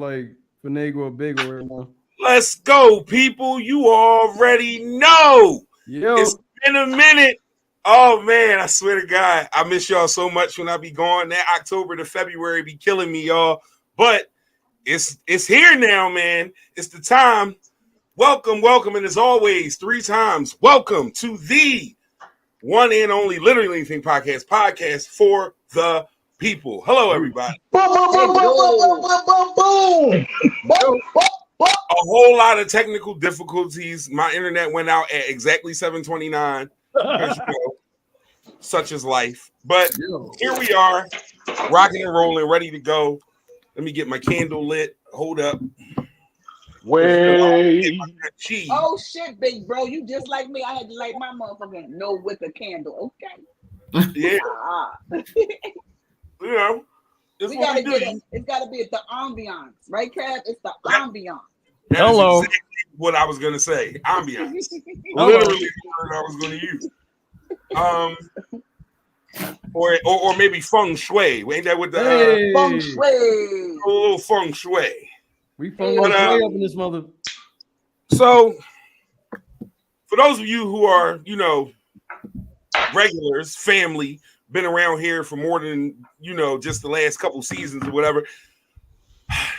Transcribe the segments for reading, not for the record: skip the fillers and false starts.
like finagle or bagel right now. Let's go, people. You already know. Yo. It's been a minute. Oh, man, I swear to God, I miss y'all so much when I be gone. That October to February be killing me, y'all. But it's here now, man. It's the time. Welcome, and as always, 3 times, welcome to the one and only Literally Anything podcast for the people. Hello, everybody. A whole lot of technical difficulties. My internet went out at exactly 7:29. Such is life. But here we are, rocking and rolling, ready to go. Let me get my candle lit. Hold up. Wait. Oh shit, big bro. You just like me. I had to light my motherfucking no wicker candle. Okay. Yeah. You know, we gotta get it. It's gotta be the ambiance, right, Kev? It's the ambiance. Hello. Exactly what I was gonna say. Ambiance. Literally the word I was gonna use. Or maybe feng shui. Ain't that what the feng shui? A little feng shui. We feng shui up in this mother. So, for those of you who are, regulars, family, been around here for more than just the last couple seasons or whatever,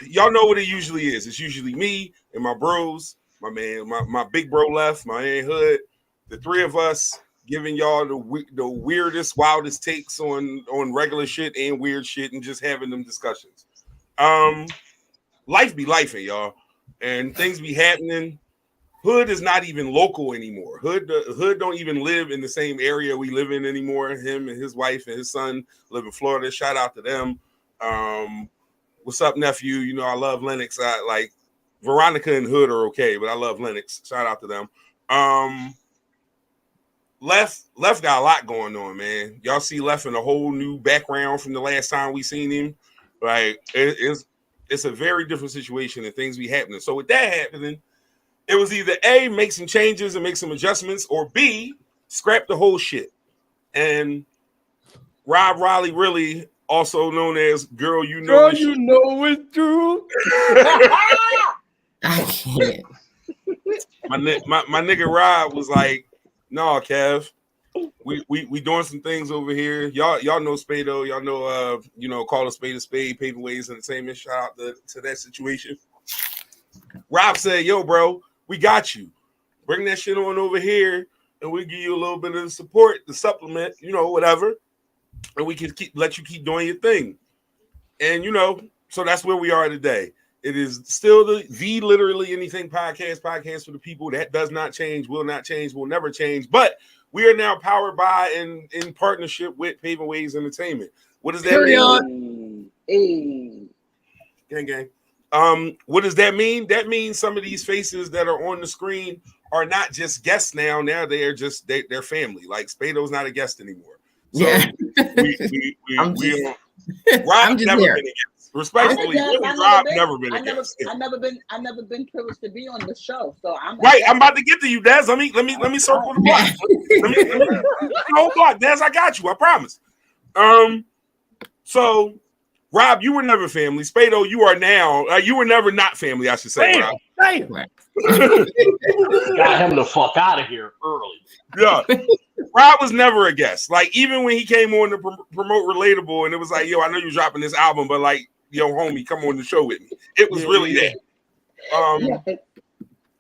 y'all know what it usually is. It's usually me and my bros, my man, my big bro left, my man Hood, the 3 of us giving y'all the weirdest, wildest takes on regular shit and weird shit and just having them discussions. Life be lifing, y'all, and things be happening. Hood is not even local anymore. Hood don't even live in the same area we live in anymore. Him and his wife and his son live in Florida. Shout out to them. What's up, nephew? I love Lennox. I like Veronica and Hood are okay, but I love Lennox. Shout out to them. Left got a lot going on, man. Y'all see Left in a whole new background from the last time we seen him. Like it's a very different situation and things be happening. So with that happening, it was either A, make some changes and make some adjustments, or B, scrap the whole shit. And Rob Riley, really also known as Girl You Know It's True. I can't. My nigga Rob was like, "No, Kev, we doing some things over here. Y'all know Spado. Y'all know call a spade. Paving Ways Entertainment. Shout out to that situation." Rob said, "Yo, bro, we got you. Bring that shit on over here, and we give you a little bit of support, the supplement, whatever, and we can let you keep doing your thing." And so that's where we are today. It is still the Literally Anything podcast for the people. That does not change, will not change, will never change. But we are now powered by and in partnership with Paving Ways Entertainment. What does that mean? Gang. What does that mean? That means some of these faces that are on the screen are not just guests now. Now they are just they're family. Like Spado's not a guest anymore. So yeah. Rob's never been a guest. Respectfully, Rob never been a guest. I've never been privileged to be on the show. So I'm about to get to you, Dez. Let me circle the block. Hold on, Dez. I got you. I promise. So. Rob, you were never family. Spado, you are now. You were never not family, I should say. Rob. Got him the fuck out of here early. Yeah. Rob was never a guest. Like, even when he came on to promote Relatable, and it was like, yo, I know you're dropping this album, but like, yo, homie, come on the show with me. It was really that.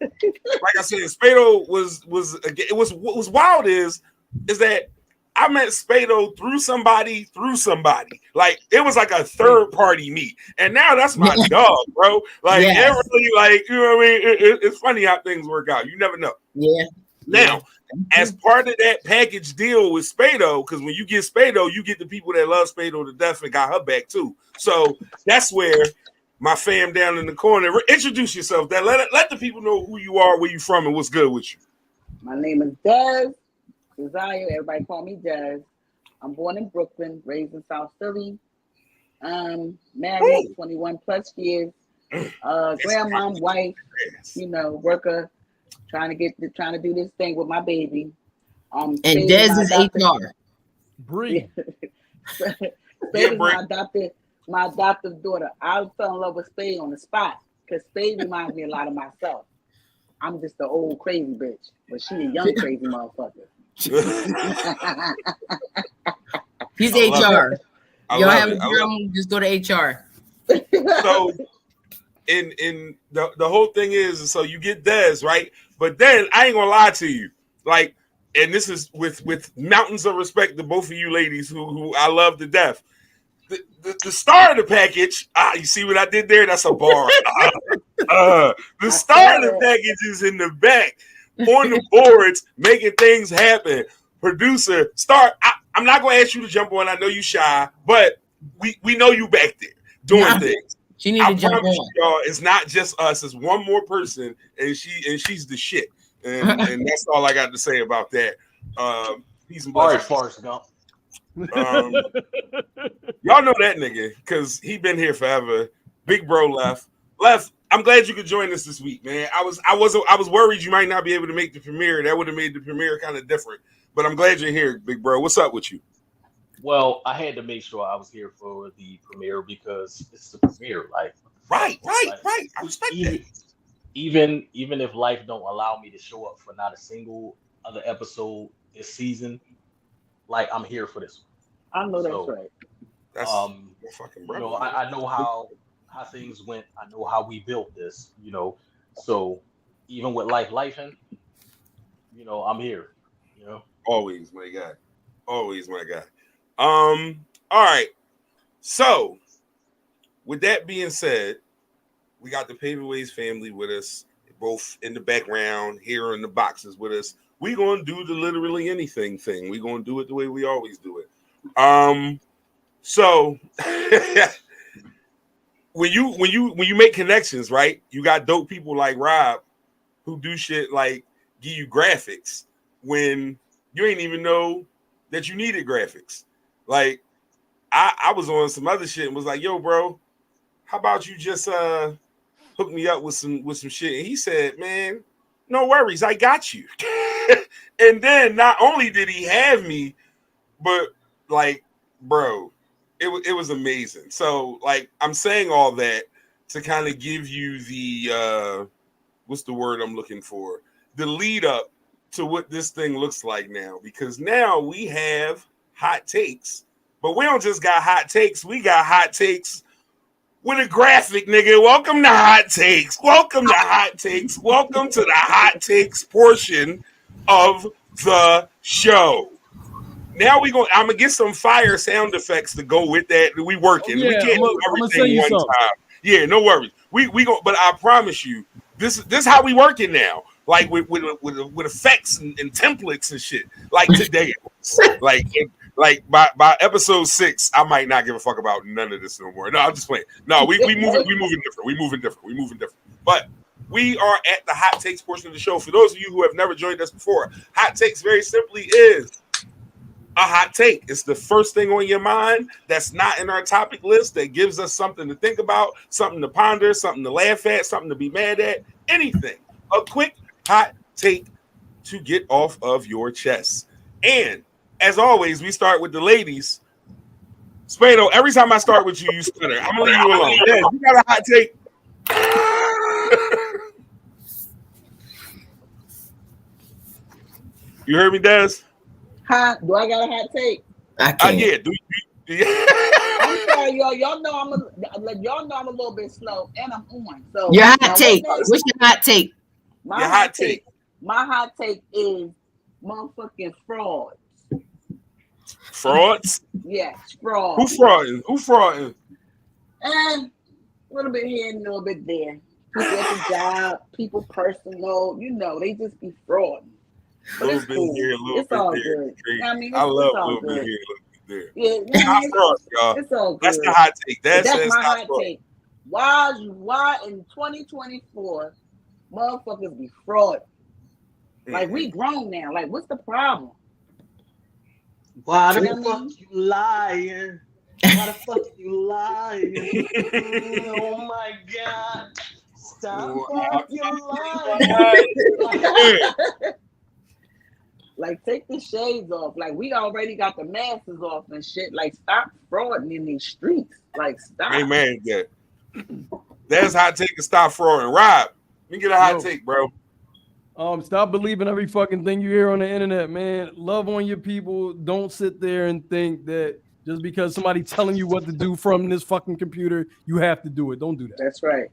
Like I said, Spado was what was wild is that I met Spado through somebody. Like, it was like a third party meet. And now that's my dog, bro. Like, everybody, like, you know what I mean? It's funny how things work out. You never know. Yeah. Now, as part of that package deal with Spado, because when you get Spado, you get the people that love Spado to death and got her back too. So that's where my fam down in the corner. Introduce yourself. Let the people know who you are, where you from, and what's good with you. My name is Dez. Desire, everybody call me Dez. I'm born in Brooklyn, raised in South Philly. Married 21 plus years. Grandma, wife, worker, trying to do this thing with my baby. And Dez is HR. Breathe. Spade is my my adoptive daughter. I fell in love with Spade on the spot because Spade reminds me a lot of myself. I'm just the old crazy bitch, but she a young crazy motherfucker. He's I love HR. I Y'all love have a it. I love problem, just go to HR. So in the whole thing is, so you get Des, right? But then I ain't gonna lie to you, like, and this is with mountains of respect to both of you ladies who I love to death. The star of the package, you see what I did there? That's a bar. The star of the package is in the back on the boards making things happen. Producer, star. I'm not gonna ask you to jump on. I know you shy, but we know you back there doing things. She need I to jump promise on. you, y'all, it's not just us. It's one more person, and she's the shit. And that's all I got to say about that. Peace and All right, blessings. Forrest Gump. Y'all know that nigga because he been here forever. Big bro left. I'm glad you could join us this week, man. I was worried you might not be able to make the premiere. That would have made the premiere kind of different. But I'm glad you're here, big bro. What's up with you? Well, I had to make sure I was here for the premiere because it's the premiere. Like, Right. like, I respect that. even if life don't allow me to show up for not a single other episode this season, like I'm here for this one. I know that's right. That's my fucking brother. You know, I know how things went. I know how we built this. You know, so even with lifing, you know, I'm here. You know, always my guy. Always my guy. All right. So, with that being said, we got the Paving Ways family with us, both in the background, here in the boxes with us. We're gonna do the literally anything thing. We're gonna do it the way we always do it. So when you make connections, right? You got dope people like Rob who do shit like give you graphics when you ain't even know that you needed graphics. Like I was on some other shit and was like, yo, bro, how about you just hook me up with some shit? And he said, man, no worries, I got you. And then not only did he have me, but like, bro, it was amazing. So like I'm saying all that to kind of give you the what's the word I'm looking for? The lead up to what this thing looks like now, because now we have hot takes, but we don't just got hot takes, we got hot takes with a graphic, nigga. Welcome to Hot Takes. Welcome to Hot Takes. Welcome to the Hot Takes portion of the show. Now I'm gonna get some fire sound effects to go with that. We working. We can't do everything one time. Yeah, no worries. We go, but I promise you, this how we working now. Like with effects and templates and shit. Like today, like by episode 6, I might not give a fuck about none of this no more. No, I'm just playing. No, we moving different. But we are at the hot takes portion of the show. For those of you who have never joined us before, hot takes very simply is a hot take. It's the first thing on your mind that's not in our topic list that gives us something to think about, something to ponder, something to laugh at, something to be mad at, anything. A quick hot take to get off of your chest. And as always, we start with the ladies. Spado, every time I start with you, you stutter. I'm gonna leave you alone. Yeah, you got a hot take. You heard me, Des? Do I got a hot take? I can't. Yeah. I'm sorry, y'all. Y'all know I'm a little bit slow, and I'm on. So Your hot take. What's your hot take? My hot take. My hot take is motherfucking frauds. Frauds? Yes, frauds. Who frauding? And a little bit here and a little bit there. People at the job, people personal, they just be frauding. But it's cool. It's all good. I mean, I love a little bit here, a little bit there. Yeah, not fraud, y'all. It's all good. That's the hot take. That's my hot take. Why in 2024 motherfuckers be fraud? Like we grown now. Like what's the problem? Why the fuck you lying? Why the fuck you lying? Oh my god! Stop fucking lying! Like, take the shades off. Like, we already got the masks off and shit. Like, stop frauding in these streets. Like, stop. Amen. Yeah. That's hot take to stop frauding. Rob, let me get a hot take, bro. Stop believing every fucking thing you hear on the internet, man. Love on your people. Don't sit there and think that just because somebody's telling you what to do from this fucking computer, you have to do it. Don't do that. That's right.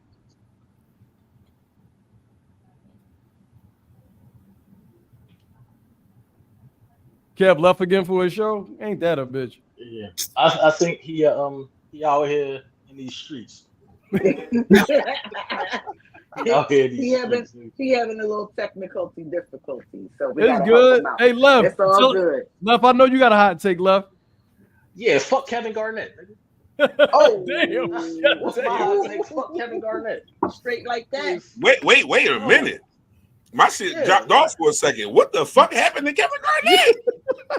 Kev left again for his show. Ain't that a bitch? Yeah, I think he out here in these streets. Out here in these streets. He having a little technical difficulty, so we it's good. Hey, Left. It's all good. Left, I know you got a hot take, Left. Yeah, fuck Kevin Garnett. Oh damn! What's my hot take? Fuck Kevin Garnett. Straight like that. Wait a minute. My shit dropped off for a second. What the fuck happened to Kevin Garnett?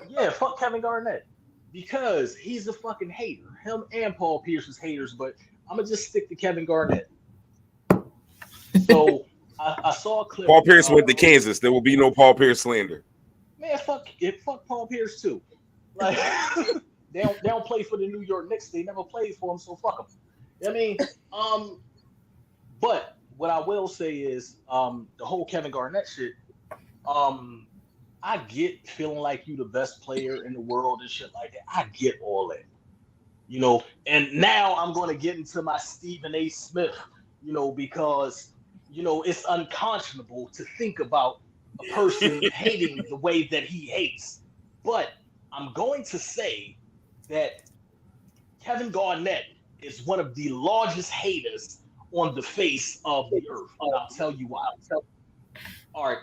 Yeah, fuck Kevin Garnett. Because he's a fucking hater. Him and Paul Pierce is haters, but I'm gonna just stick to Kevin Garnett. So I saw a clip. Paul Pierce went to Kansas. There will be no Paul Pierce slander. Man, fuck Paul Pierce too. Like they don't play for the New York Knicks. They never played for him, so fuck them. I mean, but what I will say is the whole Kevin Garnett shit. I get feeling like you the best player in the world and shit like that. I get all that, you know. And now I'm going to get into my Stephen A. Smith, you know, because you know it's unconscionable to think about a person hating the way that he hates. But I'm going to say that Kevin Garnett is one of the largest haters on the face of the earth. And I'll tell you why. All right.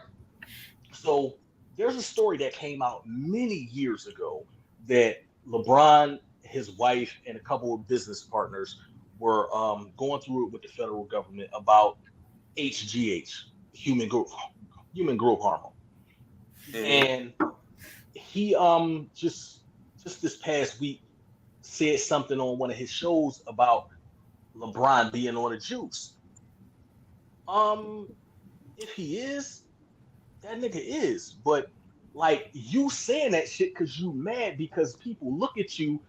So there's a story that came out many years ago that LeBron, his wife, and a couple of business partners were going through it with the federal government about HGH, human growth hormone. And he just this past week said something on one of his shows about LeBron being on the juice. If he is, that nigga is. But like you saying that shit because you mad because people look at you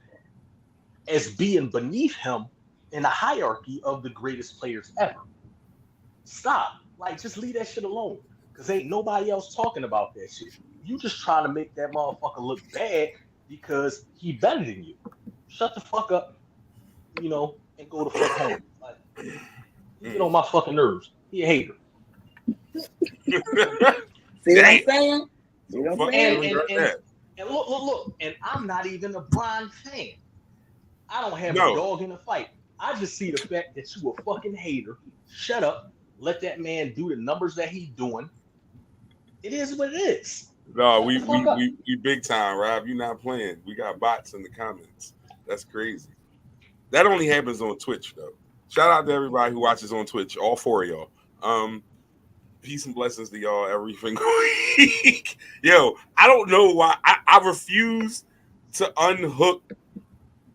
as being beneath him in the hierarchy of the greatest players ever. Stop. Like just leave that shit alone. Cause ain't nobody else talking about that shit. You just trying to make that motherfucker look bad because he better than you. Shut the fuck up, you know, and go the fuck home. Like, you get on my fucking nerves. He a hater. See what I'm saying? See what I'm saying? And look, and I'm not even a Bron fan. I don't have a dog in the fight. I just see the fact that you a fucking hater. Shut up. Let that man do the numbers that he's doing. It is what it is. No, we big time, Rob. You're not playing. We got bots in the comments. That's crazy. That only happens on Twitch, though. Shout out to everybody who watches on Twitch. All four of y'all. Peace and blessings to y'all every single week. Yo, I don't know why. I refuse to unhook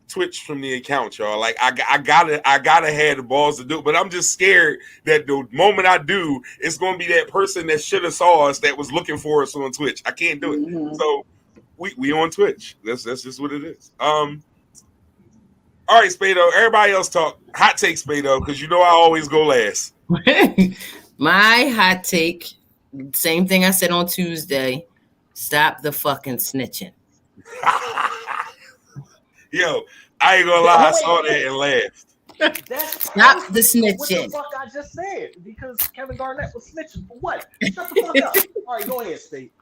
Twitch from the account, y'all. Like I gotta have the balls to do it, but I'm just scared that the moment I do, it's gonna be that person that should have saw us that was looking for us on Twitch. I can't do it. Mm-hmm. So we on Twitch. That's just what it is. All right, Spado. Everybody else talk. Hot take, Spado, because you know I always go last. My hot take, same thing I said on Tuesday. Stop the fucking snitching. Yo, I ain't gonna lie, I saw that and laughed. Stop the snitching. What the fuck I just said? Because Kevin Garnett was snitching for what? Shut the fuck up. All right, go ahead, State.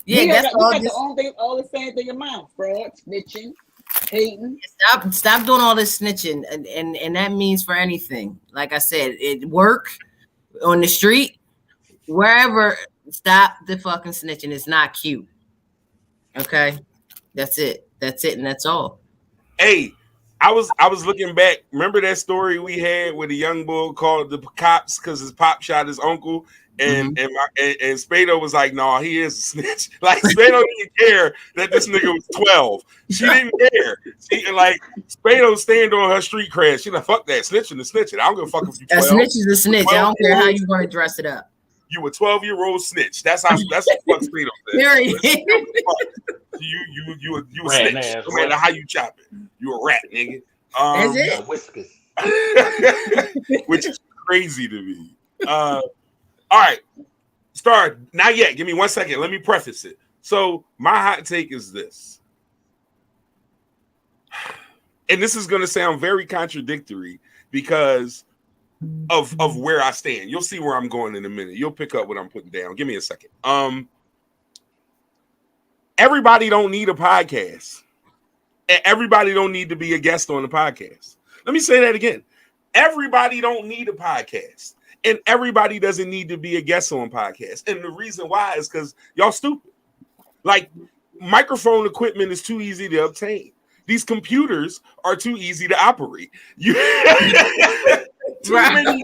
Yeah, that's all the same thing in mind. Fraud, snitching, hating. Stop doing all this snitching, and that means for anything. Like I said, it work on the street, wherever. Stop the fucking snitching. It's not cute. Okay, that's it, and that's all. Hey, I was looking back. Remember that story we had where the young boy called the cops because his pop shot his uncle, and Spado was like, "No, he is a snitch." Like Spado didn't care that this nigga was 12. She didn't care. She like Spado stand on her street cred. She like, "Fuck that, snitching the snitching. I don't give a fuck if you 12." A snitch is a snitch. I don't care how you want to dress it up. You a 12-year-old snitch. That's what fuck Spado said. You a snitch. Ass, no matter how you chop it, you a rat, nigga. That's it. Whiskers. Which is crazy to me. All right, Star. Not yet. Give me 1 second. Let me preface it. So my hot take is this, and this is going to sound very contradictory because of where I stand. You'll see where I'm going in a minute. You'll pick up what I'm putting down. Give me a second. Everybody don't need a podcast. Everybody don't need to be a guest on the podcast. Let me say that again. Everybody don't need a podcast. And everybody doesn't need to be a guest on podcasts. And the reason why is because y'all stupid. Like, microphone equipment is too easy to obtain. These computers are too easy to operate. Too many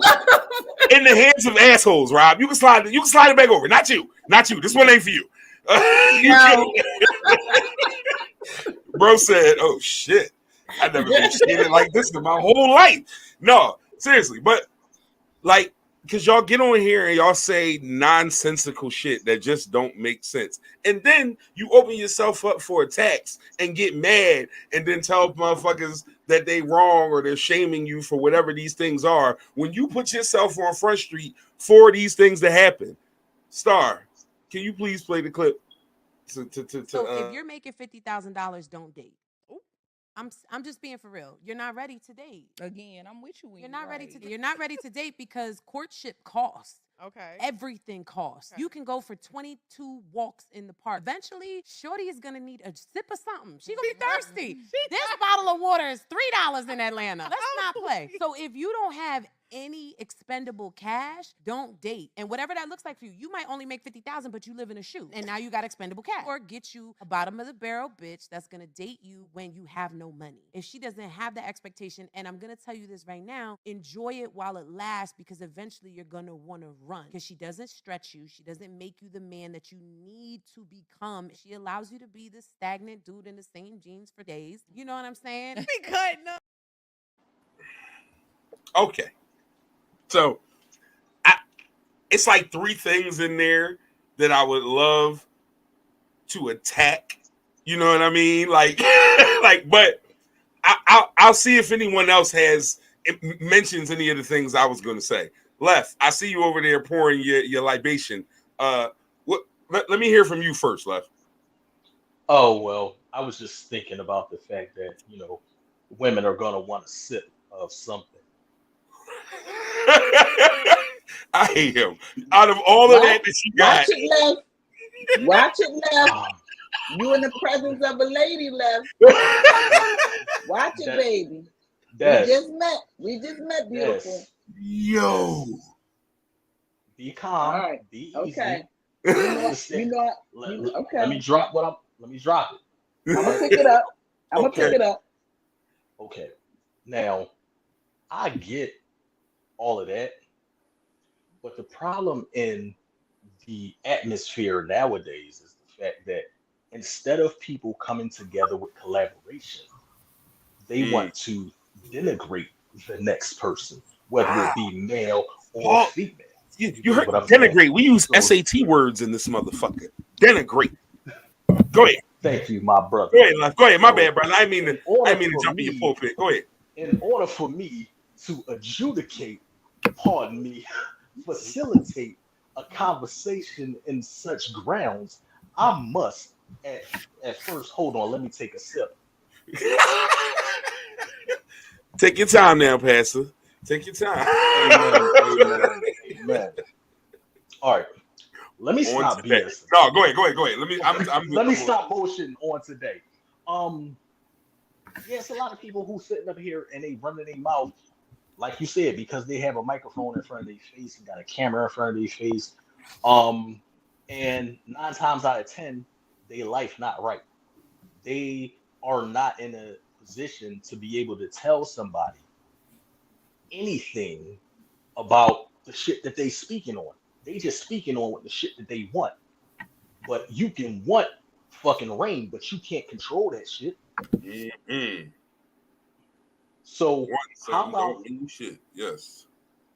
in the hands of assholes, Rob. You can slide it back over. Not you. This one ain't for you. Bro said, "Oh shit, I've never been shitted like this in my whole life." No, seriously, but like, because y'all get on here and y'all say nonsensical shit that just don't make sense, and then you open yourself up for attacks and get mad, and then tell motherfuckers that they wrong or they're shaming you for whatever these things are. When you put yourself on Front Street for these things to happen, Star, can you please play the clip? So if you're making $50,000, don't date. I'm just being for real. You're not ready to date. Again, I'm with you. You're not ready to date. You're not ready to date because courtship costs. Okay. Everything costs. Okay. You can go for 22 walks in the park. Eventually, Shorty is gonna need a sip of something. She's gonna be thirsty. This bottle of water is $3 in Atlanta. Let's not play. So if you don't have any expendable cash, don't date. And whatever that looks like for you, you might only make $50,000, but you live in a shoe, and now you got expendable cash. Or get you a bottom of the barrel bitch that's gonna date you when you have no money. If she doesn't have that expectation, and I'm gonna tell you this right now, enjoy it while it lasts, because eventually you're gonna wanna run. Because she doesn't stretch you, she doesn't make you the man that you need to become. She allows you to be this stagnant dude in the same jeans for days. You know what I'm saying? Be cutting up. Okay. So, it's like 3 things in there that I would love to attack. You know what I mean? Like, but I'll see if anyone else mentions any of the things I was going to say. Left, I see you over there pouring your libation. Let me hear from you first, Left. Oh, well, I was just thinking about the fact that, women are going to want a sip of something. I hate him. Out of all of that you got. Watch it, Left. You in the presence of a lady, Left. Watch it, baby. We just met, beautiful. Yo. Be calm. All right. Be easy. Okay. Let me drop let me drop it. I'm gonna pick it up. Okay. Now, I get all of that, but the problem in the atmosphere nowadays is the fact that instead of people coming together with collaboration, they want to denigrate the next person, whether it be male or female. You heard denigrate. We use SAT words in this motherfucker. Denigrate. Go ahead. Thank you, my brother. Go ahead. My bad, brother. I mean to jump in your pulpit. Go ahead. In order for me to adjudicate, facilitate a conversation in such grounds, I must at first, hold on, let me take a sip. Take your time now, Pastor. Take your time. Amen. All right. Let me stop BS. No, go ahead. Let me stop bullshitting on today. It's a lot of people who sitting up here and they running their mouth, like you said, because they have a microphone in front of their face and got a camera in front of their face. And 9 times out of 10, their life not right. They are not in a position to be able to tell somebody anything about the shit that they speaking on. They just speaking on what the shit that they want. But you can want fucking rain, but you can't control that shit. Mm-hmm. So how about shit? Yes.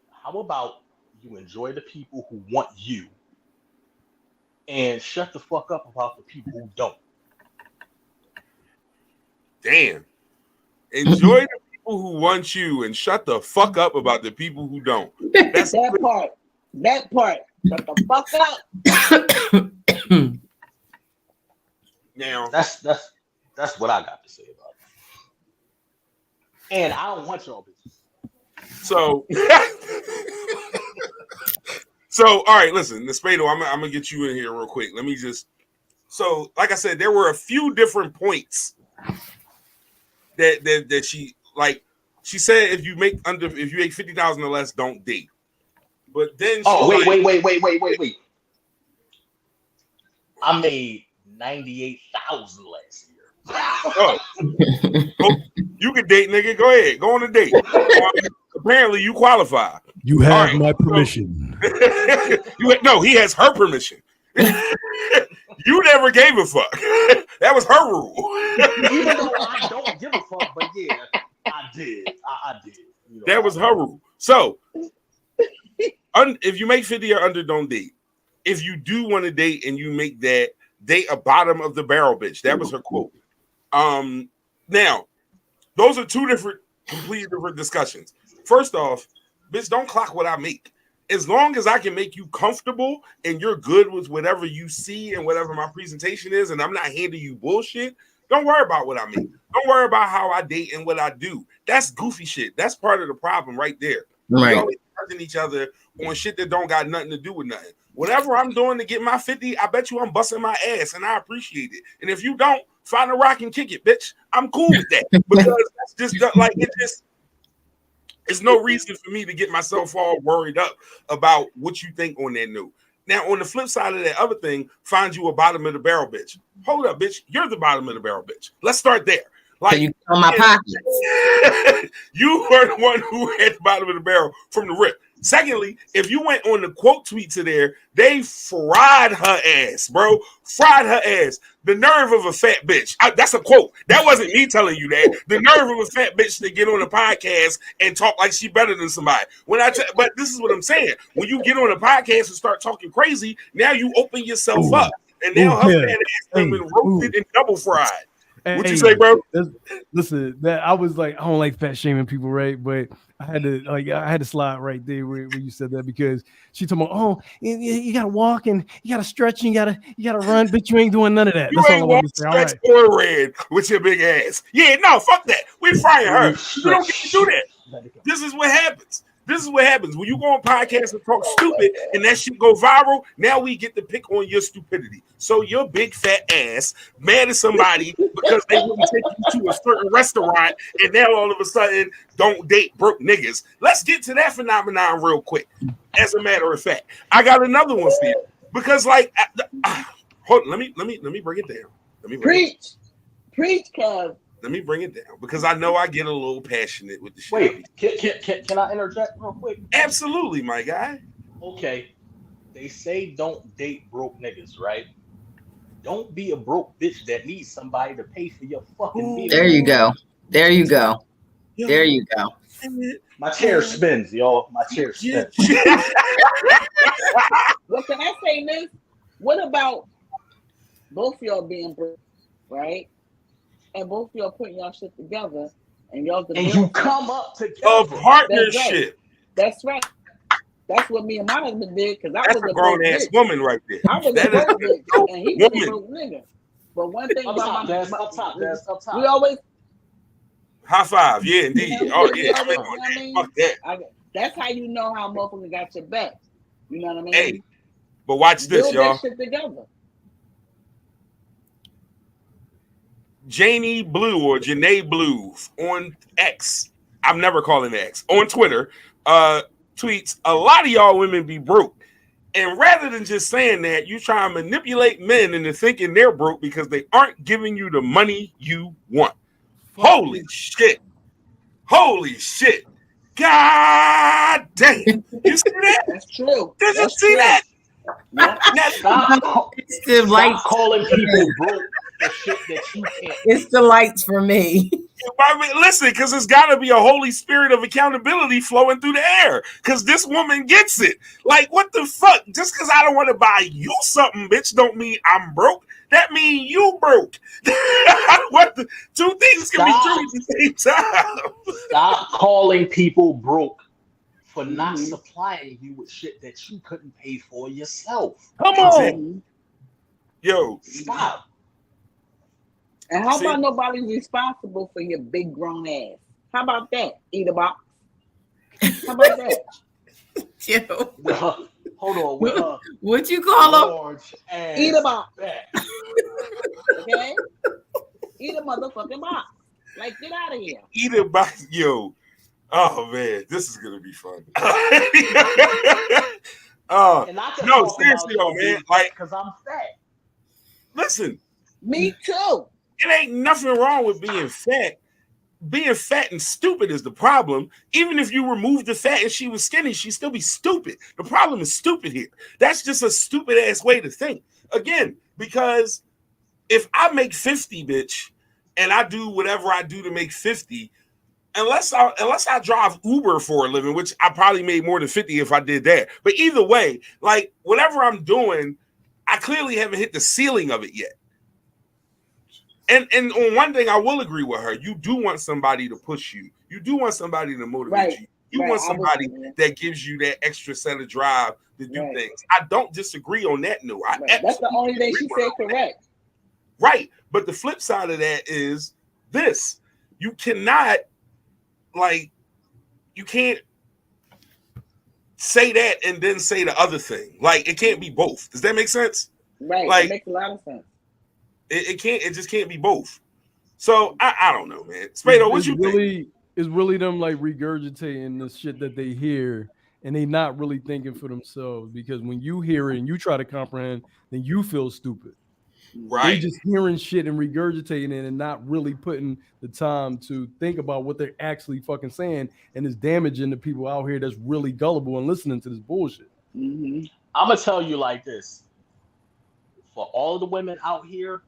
How about you enjoy the people who want you, and shut the fuck up about the people who don't. Damn. Enjoy the people who want you and shut the fuck up about the people who don't. That's that part. That part. Shut the fuck up. Now that's what I got to say about it. And I don't want y'all bitches. So all right, listen, the Spado, I'm gonna get you in here real quick. Let me just like I said, there were a few different points that she she said if you make 50,000 or less, don't date. But then wait. I made 98,000 last year. Oh, you can date, nigga. Go ahead, go on a date. Apparently, you qualify. You have my permission. No, he has her permission. You never gave a fuck. That was her rule. Even though I don't give a fuck, but yeah, I did. I did. You know, that was her rule. So, if you make 50 or under, don't date. If you do want to date and you make that, date a bottom of the barrel bitch. That was her quote. Now, those are two completely different discussions. First off, bitch, don't clock what I make. As long as I can make you comfortable and you're good with whatever you see and whatever my presentation is, and I'm not handing you bullshit, don't worry about what I make. Don't worry about how I date and what I do. That's goofy shit. That's part of the problem right there. Right. We always judging each other on shit that don't got nothing to do with nothing. Whatever I'm doing to get my 50, I bet you I'm busting my ass, and I appreciate it. And if you don't, find a rock and kick it, bitch. I'm cool with that. Because that's just like it's no reason for me to get myself all worried up about what you think on that note. Now, on the flip side of that other thing, find you a bottom of the barrel bitch. Hold up, bitch. You're the bottom of the barrel bitch. Let's start there. Like, you on my pockets. You were the one who had the bottom of the barrel from the rip. Secondly, if you went on the quote tweet to there, they fried her ass, bro. Fried her ass. The nerve of a fat bitch. That's a quote. That wasn't me telling you that. The nerve of a fat bitch to get on a podcast and talk like she better than somebody. But this is what I'm saying. When you get on a podcast and start talking crazy, now you open yourself up. And now her fat ass has been roasted and double fried. What you say, bro? Listen, that I was like, I don't like fat shaming people, right? But I had to slide right there where you said that, because she told me, oh, you gotta walk and you gotta stretch and you gotta run, but you ain't doing none of that. That's all I want to say. All right. Or red with your big ass. Yeah, no, fuck that. We frying her. We don't get to do that. This is what happens. This is what happens when you go on podcasts and talk stupid and that shit go viral. Now we get to pick on your stupidity. So your big fat ass mad at somebody because they wouldn't take you to a certain restaurant, and now all of a sudden don't date broke niggas. Let's get to that phenomenon real quick. As a matter of fact, I got another one for you, because hold on, let me bring it down. Preach, cuz. Let me bring it down, because I know I get a little passionate with the shit. Wait, can I interject real quick? Absolutely, my guy. Okay, they say don't date broke niggas, right? Don't be a broke bitch that needs somebody to pay for your fucking meal. There you go. There you go. There you go. My chair spins, y'all. My chair spins. Well, can I say this? What about both y'all being broke, right? And both y'all putting y'all shit together, and y'all you come up together. A partnership. That's right. That's what me and my husband did, because I was a grown ass woman right there. I was a broke bitch, and he was a broke nigga. But one thing about up top. we always high five, yeah, indeed. Oh yeah, fuck that. That's how you know how motherfucker got your back. You know what I mean? Hey, but watch this, build y'all. that shit together. Janie Blue or Janae Blue on X. I'm never calling X. On Twitter, tweets, a lot of y'all women be broke. And rather than just saying that, you try and manipulate men into thinking they're broke because they aren't giving you the money you want. Holy shit. Holy shit. God damn. You see that? That's true. Did you see that? It's the lights calling people broke for shit that you can't. It's the lights for me. I mean, listen, because there's got to be a holy spirit of accountability flowing through the air. Because this woman gets it. Like, what the fuck? Just because I don't want to buy you something, bitch, don't mean I'm broke. That means you broke. What the two things can be true at the same time. Stop calling people broke for not supplying you with shit that you couldn't pay for yourself. Come on. Yo. Stop. And how about nobody's responsible for your big grown ass? How about that? Eat a box. How about that? Yo. Hold on. What you call him? Eat a box. Okay? Eat a motherfucking box. Like, get out of here. Eat a box. Yo. Oh, man. This is going to be fun. No, seriously, though, man. Like, because I'm fat. Listen. Me too. It ain't nothing wrong with being fat. Being fat and stupid is the problem. Even if you remove the fat and she was skinny, she'd still be stupid. The problem is stupid here. That's just a stupid ass way to think. Again, because if I make 50, bitch, and I do whatever I do to make 50, unless I drive Uber for a living, which I probably made more than 50 if I did that. But either way, like whatever I'm doing, I clearly haven't hit the ceiling of it yet. And on one thing, I will agree with her. You do want somebody to push you. You do want somebody to motivate you. You want somebody that gives you that extra set of drive to do things. I don't disagree on that note. That's the only thing she said correct. Right. But the flip side of that is this. You cannot, you can't say that and then say the other thing. Like, it can't be both. Does that make sense? Right. Like, it makes a lot of sense. It just can't be both. So I don't know, man. Spado, what you think? It's really them like regurgitating the shit that they hear, and they not really thinking for themselves. Because when you hear it and you try to comprehend, then you feel stupid. Right. They just hearing shit and regurgitating it and not really putting the time to think about what they're actually fucking saying, and it's damaging the people out here that's really gullible and listening to this bullshit. I'm gonna tell you like this: for all the women out here,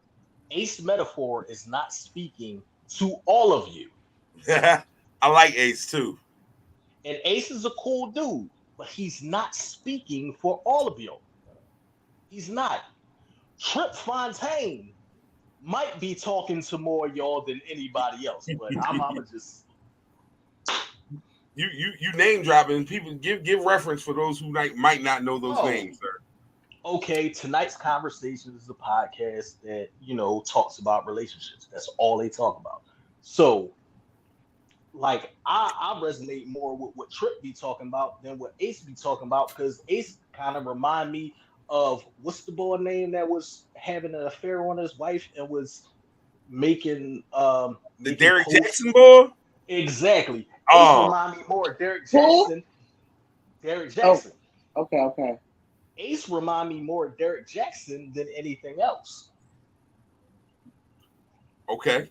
Ace Metaphor is not speaking to all of you. I like Ace too. And Ace is a cool dude, but he's not speaking for all of you. He's not. Trip Fontaine might be talking to more of y'all than anybody else, but I'm just you name dropping. People give reference for those who might not know those names, sir. Okay, tonight's conversation is a podcast that, talks about relationships. That's all they talk about. So, like, I resonate more with what Trip be talking about than what Ace be talking about, because Ace kind of remind me of, what's the boy name that was having an affair on his wife and was making the Derek Jackson boy? Exactly. Ace remind me more of Derek Jackson. Derek Jackson. Oh, okay. Ace remind me more of Derek Jackson than anything else. Okay.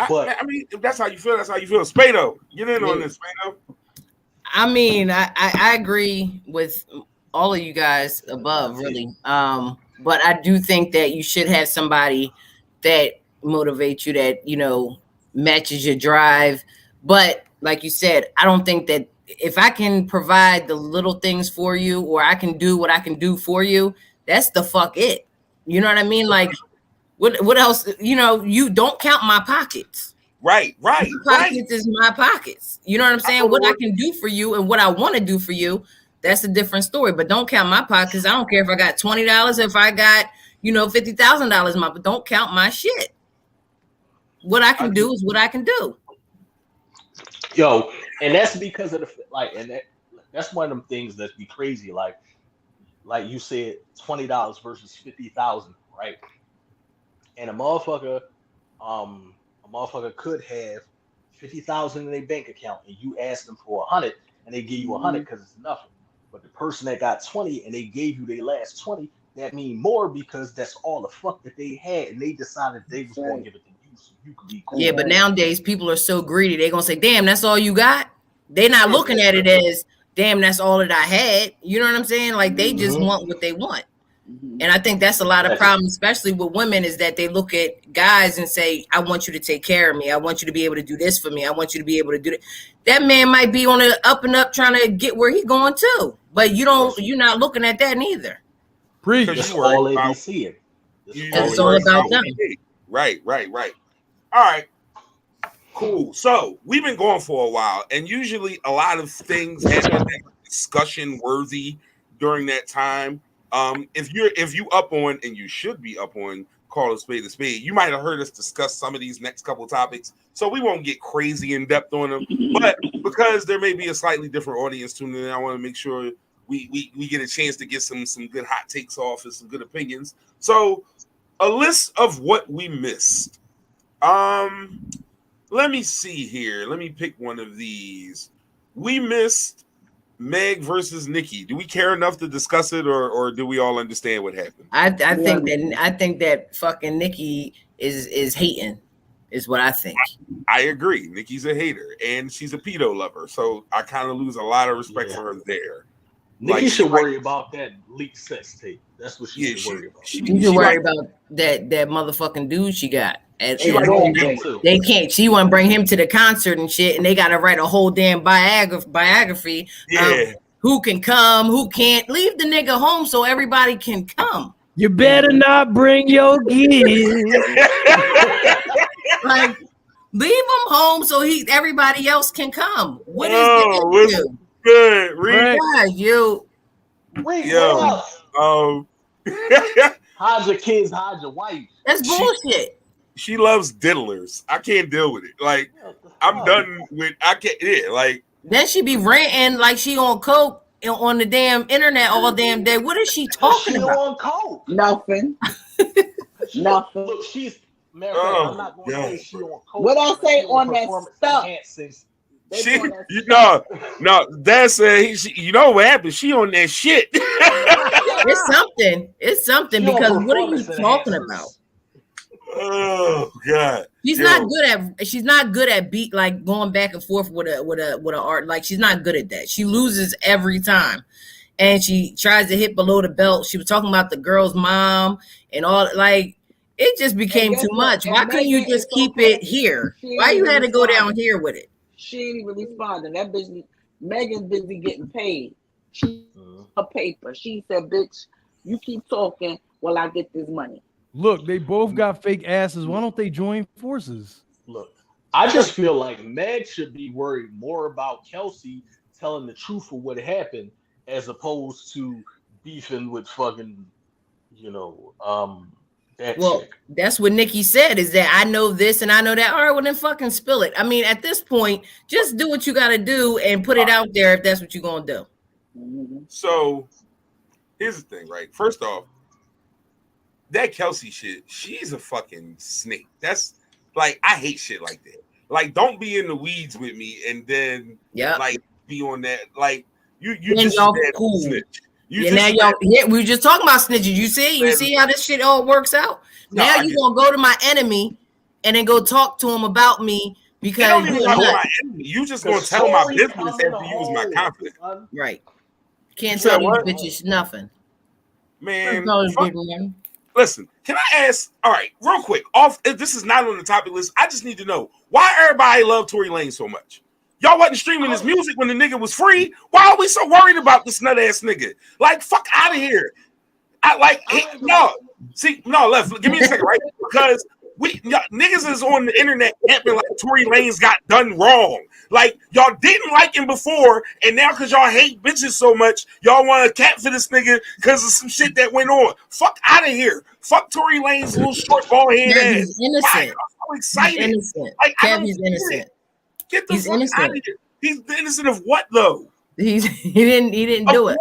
But I mean, if that's how you feel, that's how you feel. Spado, get in on this, Spado. I mean, I agree with all of you guys above, really. But I do think that you should have somebody that motivates you, that, matches your drive. But like you said, I don't think that if I can provide the little things for you, or I can do what I can do for you, that's the fuck it. You know what I mean? Like, what else? You don't count my pockets. Right. My pockets is my pockets. You know what I'm saying? What I can do for you and what I want to do for you, that's a different story. But don't count my pockets. I don't care if I got $20, if I got, $50,000 but don't count my shit. What I can do is what I can do. Yo, and that's because of that's one of them things that be crazy. Like you said, $20 versus 50,000, right? And a motherfucker could have 50,000 in their bank account, and you ask them for 100, and they give you 100 because it's nothing. But the person that got 20 and they gave you their last 20, that mean more because that's all the fuck that they had, and they decided they was going to give it to you so you could be cool. Yeah, but nowadays people are so greedy. They're gonna say, "Damn, that's all you got." They're not looking at it as, "Damn, that's all that I had." You know what I'm saying? Like, they just want what they want. And I think that's a lot of problems, especially with women, is that they look at guys and say, I want you to take care of me. I want you to be able to do this for me. I want you to be able to do that. That man might be on the up and up trying to get where he's going too. But you're not looking at that neither. That's all they be seeing. It's all about them. Right. All right. Cool. So we've been going for a while, and usually a lot of things have been discussion worthy during that time. If you up on, and you should be up on, Call a Spade, you might have heard us discuss some of these next couple topics, so we won't get crazy in depth on them. But because there may be a slightly different audience tuning in, I want to make sure we get a chance to get some good hot takes off and some good opinions. So a list of what we missed. Let me see here. Let me pick one of these. We missed Meg versus Nikki. Do we care enough to discuss it, or do we all understand what happened? I think that fucking Nikki is hating, is what I think. I agree. Nikki's a hater, and she's a pedo lover, so I kind of lose a lot of respect for her there. Nikki should worry about that leaked sex tape. That's what she should worry about. She should worry about that motherfucking dude she got. And they can't. She want to bring him to the concert and shit, and they got to write a whole damn biography. Who can come? Who can't? Leave the nigga home so everybody can come. You better not bring your kids. Like, leave him home so everybody else can come. What is the good? Read you. Hide your kids, hide your wife. That's bullshit. She loves diddlers. I can't deal with it. Like, I'm done with. I can't. Yeah, like. Then she be ranting like she on coke on the damn internet all damn day. What is she talking about? On coke. Nothing. Nothing. Look, she's. I'm not going to say she on coke. What I say on that stuff? That's you know what happened? She on that shit. It's something because what are you talking about? Oh God. She's not good at beat, like going back and forth with a art. Like, she's not good at that. She loses every time. And she tries to hit below the belt. She was talking about the girl's mom and all, like, it just became too much. Why couldn't you just keep it here? Why you had to go down here with it? She ain't even responding. That bitch, Megan's busy getting paid. Her paper. She said, bitch, you keep talking while I get this money. Look, they both got fake asses. Why don't they join forces? Look, I just feel like Meg should be worried more about Kelsey telling the truth of what happened as opposed to beefing with fucking, that chick. That's what Nikki said, is that I know this and I know that. All right, well, then fucking spill it. I mean, at this point, just do what you got to do and put it out there if that's what you're going to do. So here's the thing, right? First off, that Kelsey shit, she's a fucking snake. That's like, I hate shit like that. Like, don't be in the weeds with me and then like be on that. Like, you just cool. Snitch. We were just talking about snitches. You see how this shit all works out? Now you gonna go to my enemy and then go talk to him about me because you just gonna tell my business after you was my confidant. Right. Can't tell these bitches nothing. Man, listen, can I ask, all right, real quick, this is not on the topic list. I just need to know why everybody love Tory Lanez so much. Y'all wasn't streaming his music when the nigga was free. Why are we so worried about this nut ass nigga? Like, fuck out of here. Give me a second, right? Because niggas is on the internet camping like Tory Lanez got done wrong. Like, y'all didn't like him before, and now because y'all hate bitches so much, y'all want to cap for this nigga because of some shit that went on. Fuck out of here. Fuck Tory Lanez, little short ball head ass. He's innocent. I'm so excited. He's innocent. He's innocent. Get the fuck out of here. He's innocent of what though? He didn't do it.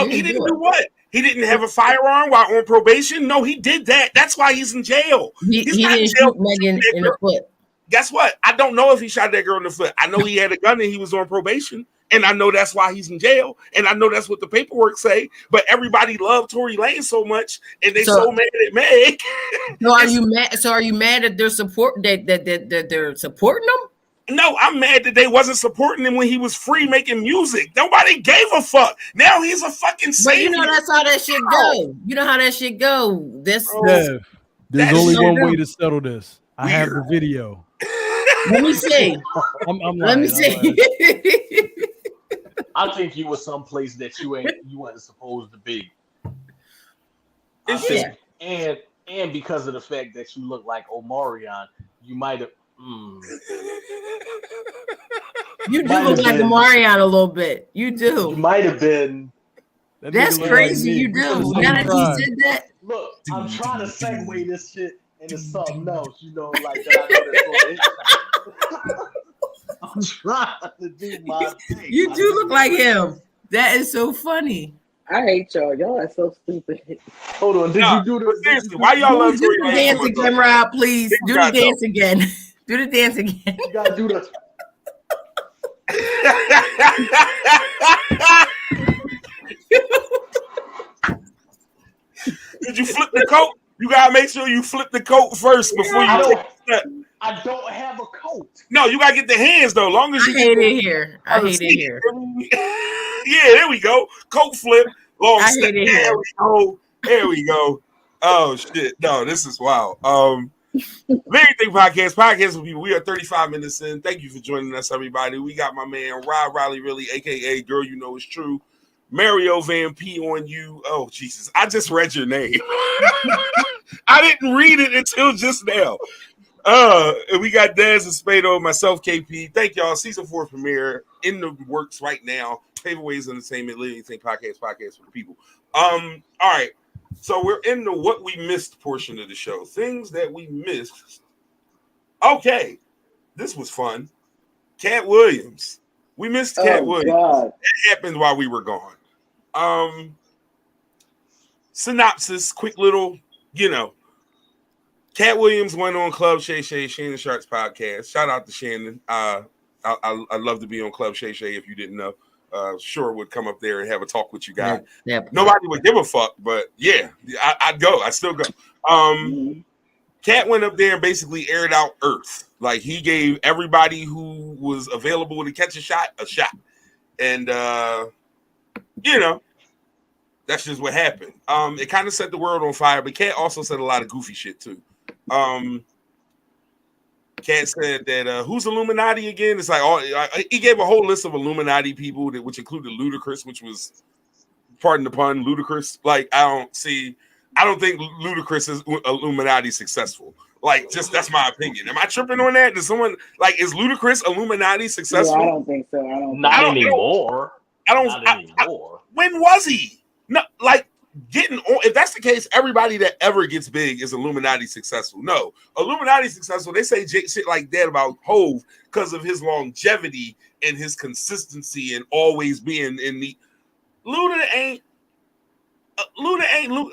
He didn't do what? He didn't have a firearm while on probation? No, he did that. That's why he's in jail. He didn't shoot Megan in the foot. Guess what? I don't know if he shot that girl in the foot. I know he had a gun and he was on probation. And I know that's why he's in jail. And I know that's what the paperwork say. But everybody loved Tory Lanez so much, and they so mad at Meg. So are you mad? So are you mad that they're they're supporting them? No, I'm mad that they wasn't supporting him when he was free making music. Nobody gave a fuck. Now he's a fucking savior. But you know that's how that shit go. You know how that shit go. This Dev, there's That's only so one way dumb. to settle this. I have the video. Let me see. I'm Let me lying, I'm lying. see. I think you was someplace that you wasn't supposed to be. I It's think, and because of the fact that you look like Omarion, you might have. You do Might look have like been- Omarion a little bit. You You do. might have been. That That's nigga look crazy. like me. You We do. could've Now that tried. you said that, Look, I'm trying to segue this shit into something else. You know, like that. I know that's going to. I'm trying to do my thing. you do look like him. That is so funny. I hate y'all. Y'all are so stupid. Hold on. Did you do but the? seriously, why y'all love Do Tory the Lanez dance so much? again, Rob, please. Think Do about the dance again. Do the dance again. You gotta do the. Did you flip the coat? You gotta make sure you flip the coat first before you take a step. I don't have a coat. No, you gotta get the hands though. Long as I you hate get it here. I hate it here. Yeah, there we go. Coat flip, long I step. hate it There here. we go. There we go. Oh shit. No, this is wild. Everything podcast with people. We are 35 minutes in. Thank you for joining us, everybody. We got my man Rob Riley, really, aka Girl You Know It's True. Mario Van P on you. Oh Jesus, I just read your name. I didn't read it until just now. And we got Dez and Spado, myself, KP. Thank y'all. Season 4 premiere in the works right now. Paving Ways Entertainment, Living Thing podcast for the people. All right. So we're in the what we missed portion of the show. Things that we missed. Okay. This was fun. Cat Williams. We missed Cat Williams. God. It happened while we were gone. Synopsis, quick little, Cat Williams went on Club Shay Shay, Shannon Sharp's podcast. Shout out to Shannon. I'd love to be on Club Shay Shay if you didn't know. Sure would come up there and have a talk with you guys. Yep. Nobody would give a fuck, but yeah, I'd go. I still go. Cat went up there and basically aired out Earth. Like he gave everybody who was available to catch a shot. And that's just what happened. It kind of set the world on fire, but Cat also said a lot of goofy shit too. Cat said that who's Illuminati again? It's like he gave a whole list of Illuminati people which included Ludacris, which was, pardon the pun, ludicrous. Like I don't think Ludacris is Illuminati successful. Like, just that's my opinion. Am I tripping on that? Does someone is Ludacris Illuminati successful? Yeah, I don't think so. Not anymore. Not anymore. When was he? No, like getting on. If that's the case, everybody that ever gets big is Illuminati successful. No, Illuminati successful. They say shit like that about Hove because of his longevity and his consistency and always being in the. Luda ain't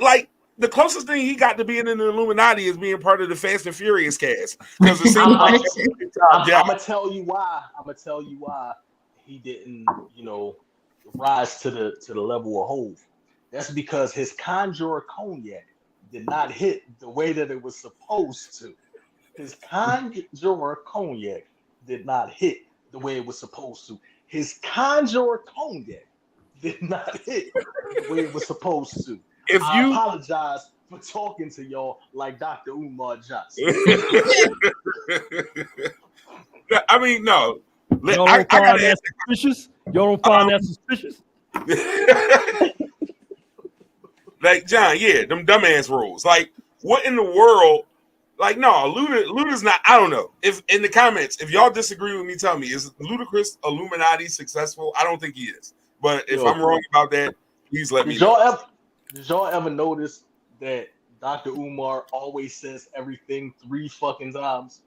like the closest thing he got to being in the Illuminati is being part of the Fast and Furious cast. Because it seems like I'm gonna tell you why. He didn't, rise to the level of Hove. That's because his Conjurer cognac did not hit the way that it was supposed to. His Conjurer cognac did not hit the way it was supposed to. His Conjurer cognac did not hit the way it was supposed to. I apologize for talking to y'all like Dr. Umar Johnson. I mean, no. Y'all don't find that suspicious? Y'all don't find that suspicious? Like, John, yeah, them dumbass rules. Like, what in the world? Like, no, Luda's not. I don't know. If in the comments, if y'all disagree with me, tell me, is Ludacris Illuminati successful? I don't think he is. But if I'm wrong about that, please let me know. Did y'all ever notice that Dr. Umar always says everything 3 fucking times?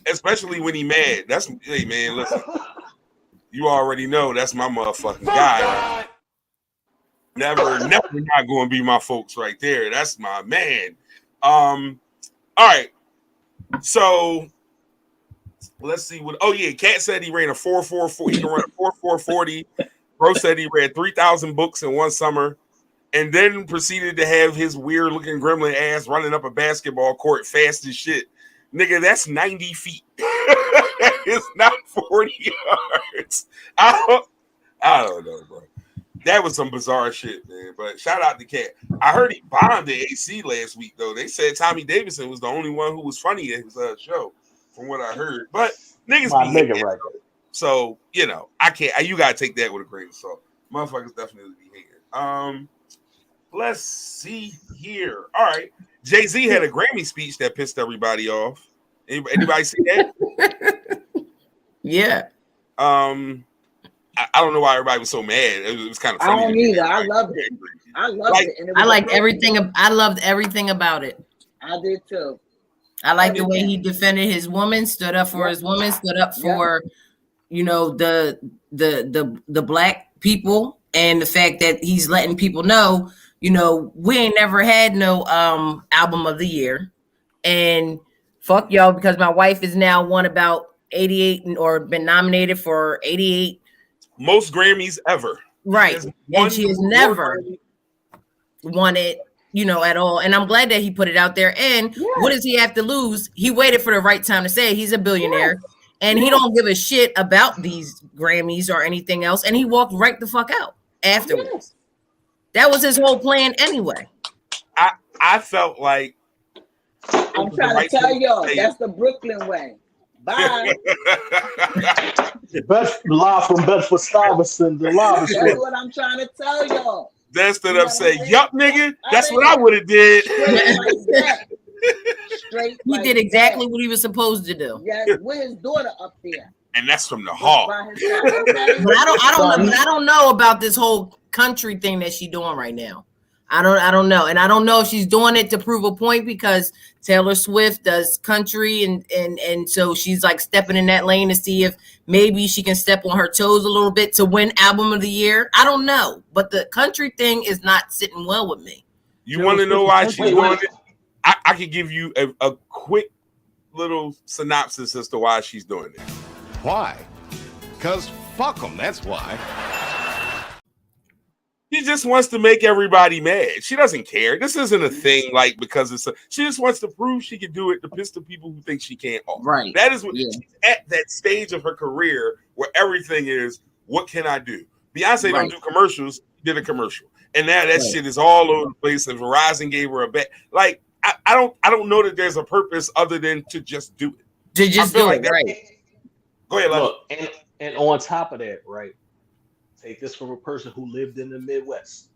Especially when he mad. Hey man, listen. You already know that's my motherfucking guy. Never not going to be my folks right there. That's my man. All right. So let's see what. Oh yeah, Cat said he ran a 4.44. He can run a 4.440. Bro said he read 3,000 books in one summer, and then proceeded to have his weird looking gremlin ass running up a basketball court fast as shit. Nigga, that's 90 feet. It's not 40 yards. I don't know, bro. That was some bizarre shit, man. But shout out to Cat. I heard he bombed the AC last week, though. They said Tommy Davidson was the only one who was funny at his show, from what I heard. But niggas My be nigga hating, right though. So, you know, I can't. You gotta take that with a grain of salt. Motherfuckers definitely be hating. Let's see here. All right, Jay-Z had a Grammy speech that pissed everybody off. Anybody see that? Yeah. I don't know why everybody was so mad. It was kind of funny. I don't either. I loved it. I loved it. And it was I liked everything. I loved everything about it. I did too. I liked the way he defended his woman, stood up for his woman, stood up for, you know, the black people, and the fact that he's letting people know, you know, we ain't never had no album of the year, and fuck y'all because my wife is now won about 88 or been nominated for 88. Most Grammys ever. Right. And she has never won it, you know, at all. And I'm glad that he put it out there. And what does he have to lose? He waited for the right time to say it. He's a billionaire. And he don't give a shit about these Grammys or anything else. And he walked right the fuck out afterwards. That was his whole plan anyway. I felt like I'm trying to tell y'all, that's the Brooklyn way. Bye. Best live from Bedford-Stuyvesant, the live. That's what I'm trying to tell y'all. Then stood up, say, "Yup, nigga, that's what I would have did." Straight. He did exactly what he was supposed to do. Yes, with his daughter up there. And that's from the heart. But I don't know about this whole country thing that she's doing right now. I don't know. And I don't know if she's doing it to prove a point, because Taylor Swift does country and so she's like stepping in that lane to see if maybe she can step on her toes a little bit to win album of the year. I don't know. But the country thing is not sitting well with me. You want to know why she's doing it? I could give you a quick little synopsis as to why she's doing it. Why? Because fuck them, that's why. She just wants to make everybody mad. She doesn't care. This isn't a thing like because she just wants to prove she can do it to piss the people who think she can't off. Right. That is what she's at that stage of her career where everything is, what can I do? Beyonce don't do commercials, did a commercial. And now that shit is all over the place, and Verizon gave her a bet. Like, I don't know that there's a purpose other than to just do it. To just do it, right. Go ahead, Look, and on top of that, right? Take this from a person who lived in the Midwest.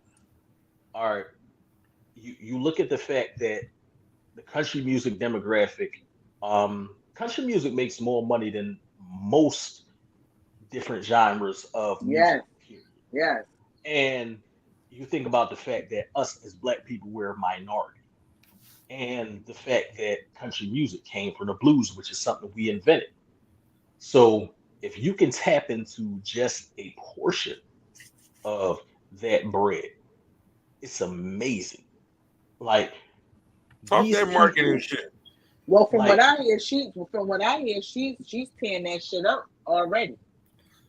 All right, you look at the fact that the country music demographic, country music makes more money than most different genres of music. Yes. And you think about the fact that us as Black people, we're a minority, and the fact that country music came from the blues, which is something we invented. So if you can tap into just a portion of that bread, it's amazing. Like, talk that marketing shit. Well, from what I hear, she's tearing that shit up already.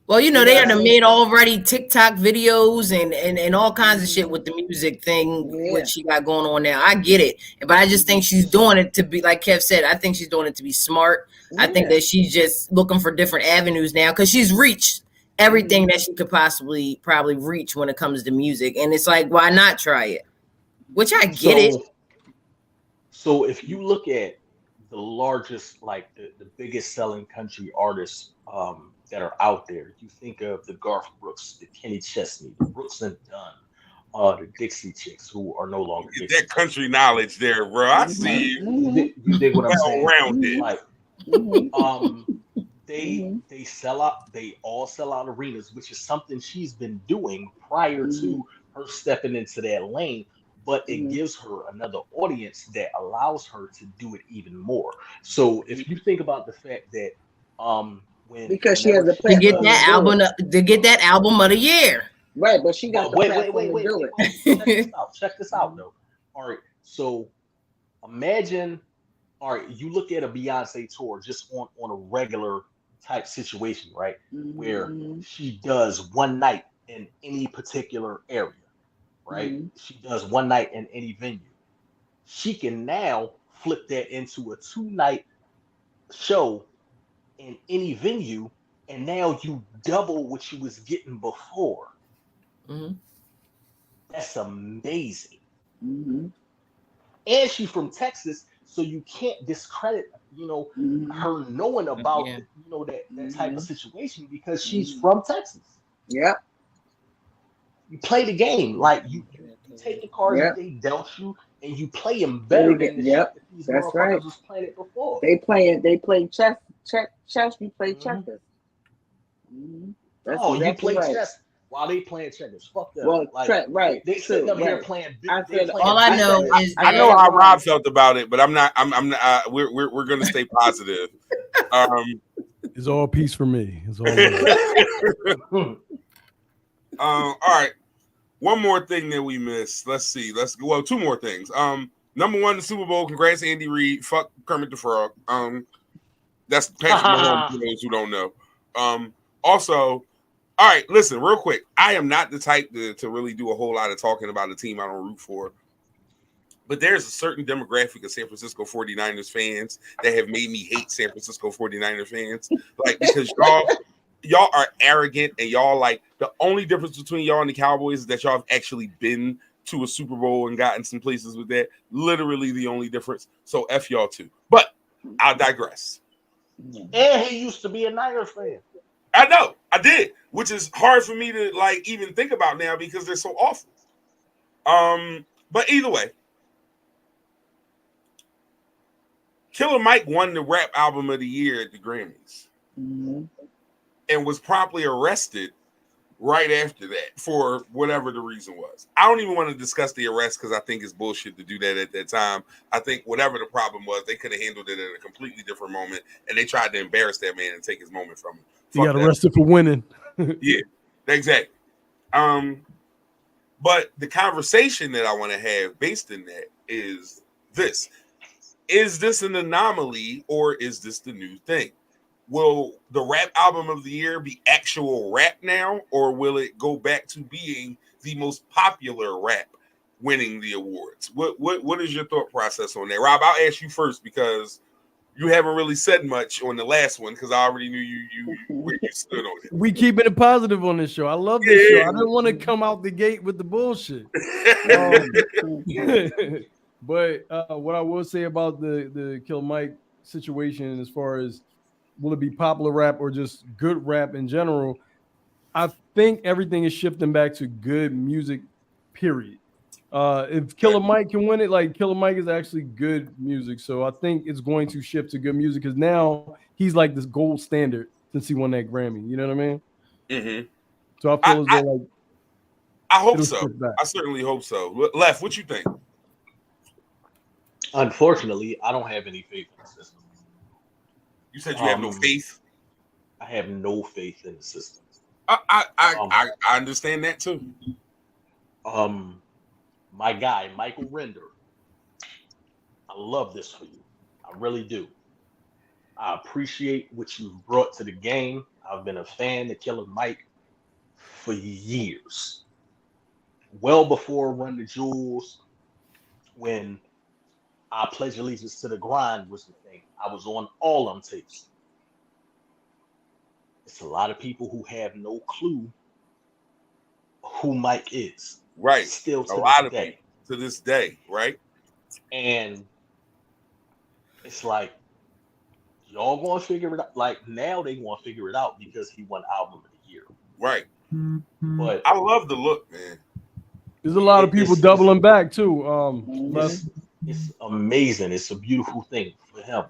Well, you know, they had made already TikTok videos and all kinds of shit with the music thing, what she got going on now. I get it. But I just think she's doing it to be, like Kev said, I think she's doing it to be smart. I think that she's just looking for different avenues now, because she's reached everything that she could probably reach when it comes to music. And it's like, why not try it? Which I get it. So if you look at the largest, like the biggest selling country artists, that are out there, you think of the Garth Brooks, the Kenny Chesney, the Brooks and Dunn, the Dixie Chicks, who are no longer Dixie that country Chicks. Knowledge there, bro. I see you. You dig what I'm saying? Rounded. Like, they sell out. They all sell out arenas, which is something she's been doing prior to her stepping into that lane. But it gives her another audience that allows her to do it even more. So if you think about the fact that because she has a to get that album of the year, right? But she got wait. Check this out though. All right, so imagine, all right, you look at a Beyonce tour just on a regular type situation, right? Where she does one night in any particular area, right? She does one night in any venue. She can now flip that into a 2-night show in any venue, and now you double what you was getting before. Mm-hmm. That's amazing. Mm-hmm. And she's from Texas, so you can't discredit, Mm-hmm. her knowing about Yeah. that type of Mhm. situation because she's Mhm. from Texas. Yep. You play the game like you take the cards that Yep. they dealt you, and you play them Play the better game. than the shit Yep. that these That's right. motherfuckers was playing it before. They play chess. Chess. You play Mhm. checkers. Mm-hmm. That's Oh, you exactly play right. chess while they playing checkers. Fuck them. Well, Like right. they sitting True. up here Right. playing. I They said. All playing I big know chess. is I that know said how wrong. Rob felt about it, but I'm not. We're gonna stay positive. It's all peace for me. It's all love. All right. One more thing that we missed. Let's see. Well, two more things. Number one, the Super Bowl. Congrats, Andy Reid. Fuck Kermit the Frog. That's Patrick Mahomes for those who don't know. Also, all right, listen, real quick. I am not the type to really do a whole lot of talking about a team I don't root for. But there's a certain demographic of San Francisco 49ers fans that have made me hate San Francisco 49ers fans. Like, because y'all are arrogant, and y'all, like, the only difference between y'all and the Cowboys is that y'all have actually been to a Super Bowl and gotten some places with that. Literally the only difference. So F y'all too. But I'll digress. And he used to be a Niners fan. I know, I did, which is hard for me to like even think about now because they're so awful. But either way, Killer Mike won the rap album of the year at the Grammys and was promptly arrested right after that for whatever the reason was. I don't even want to discuss the arrest because I think it's bullshit to do that at that time. I think whatever the problem was, they could have handled it at a completely different moment, and they tried to embarrass that man and take his moment from him. He got arrested for winning. Yeah, exactly. But the conversation that I want to have based in that is this. Is this an anomaly or is this the new thing? Will the rap album of the year be actual rap now, or will it go back to being the most popular rap winning the awards? What is your thought process on that? Rob, I'll ask you first because you haven't really said much on the last one because I already knew you where you stood on it. We keeping it positive on this show. I love this show. I didn't want to come out the gate with the bullshit. But what I will say about the Kill Mike situation, as far as will it be popular rap or just good rap in general, I think everything is shifting back to good music, period. If Killer Mike can win it, like Killer Mike is actually good music. So I think it's going to shift to good music because now he's like this gold standard since he won that Grammy. You know what I mean? Mm-hmm. So I feel as though like I hope so. I certainly hope so. Left, what you think? Unfortunately, I don't have any faith in the system. You said you have no faith? I have no faith in the system. I understand that too. My guy, Michael Render, I love this for you. I really do. I appreciate what you've brought to the game. I've been a fan of Killer Mike for years. Well before Run the Jewels, when I Pledge Allegiance to the Grind was the thing. I was on all them tapes. It's a lot of people who have no clue who Mike is. Right. Still to a lot this day. People to this day, right? And it's like, y'all gonna figure it out. Like, now they gonna figure it out because he won Album of the Year. Right. But I love the look, man. There's a lot of people doubling back too. It's amazing. It's a beautiful thing for him.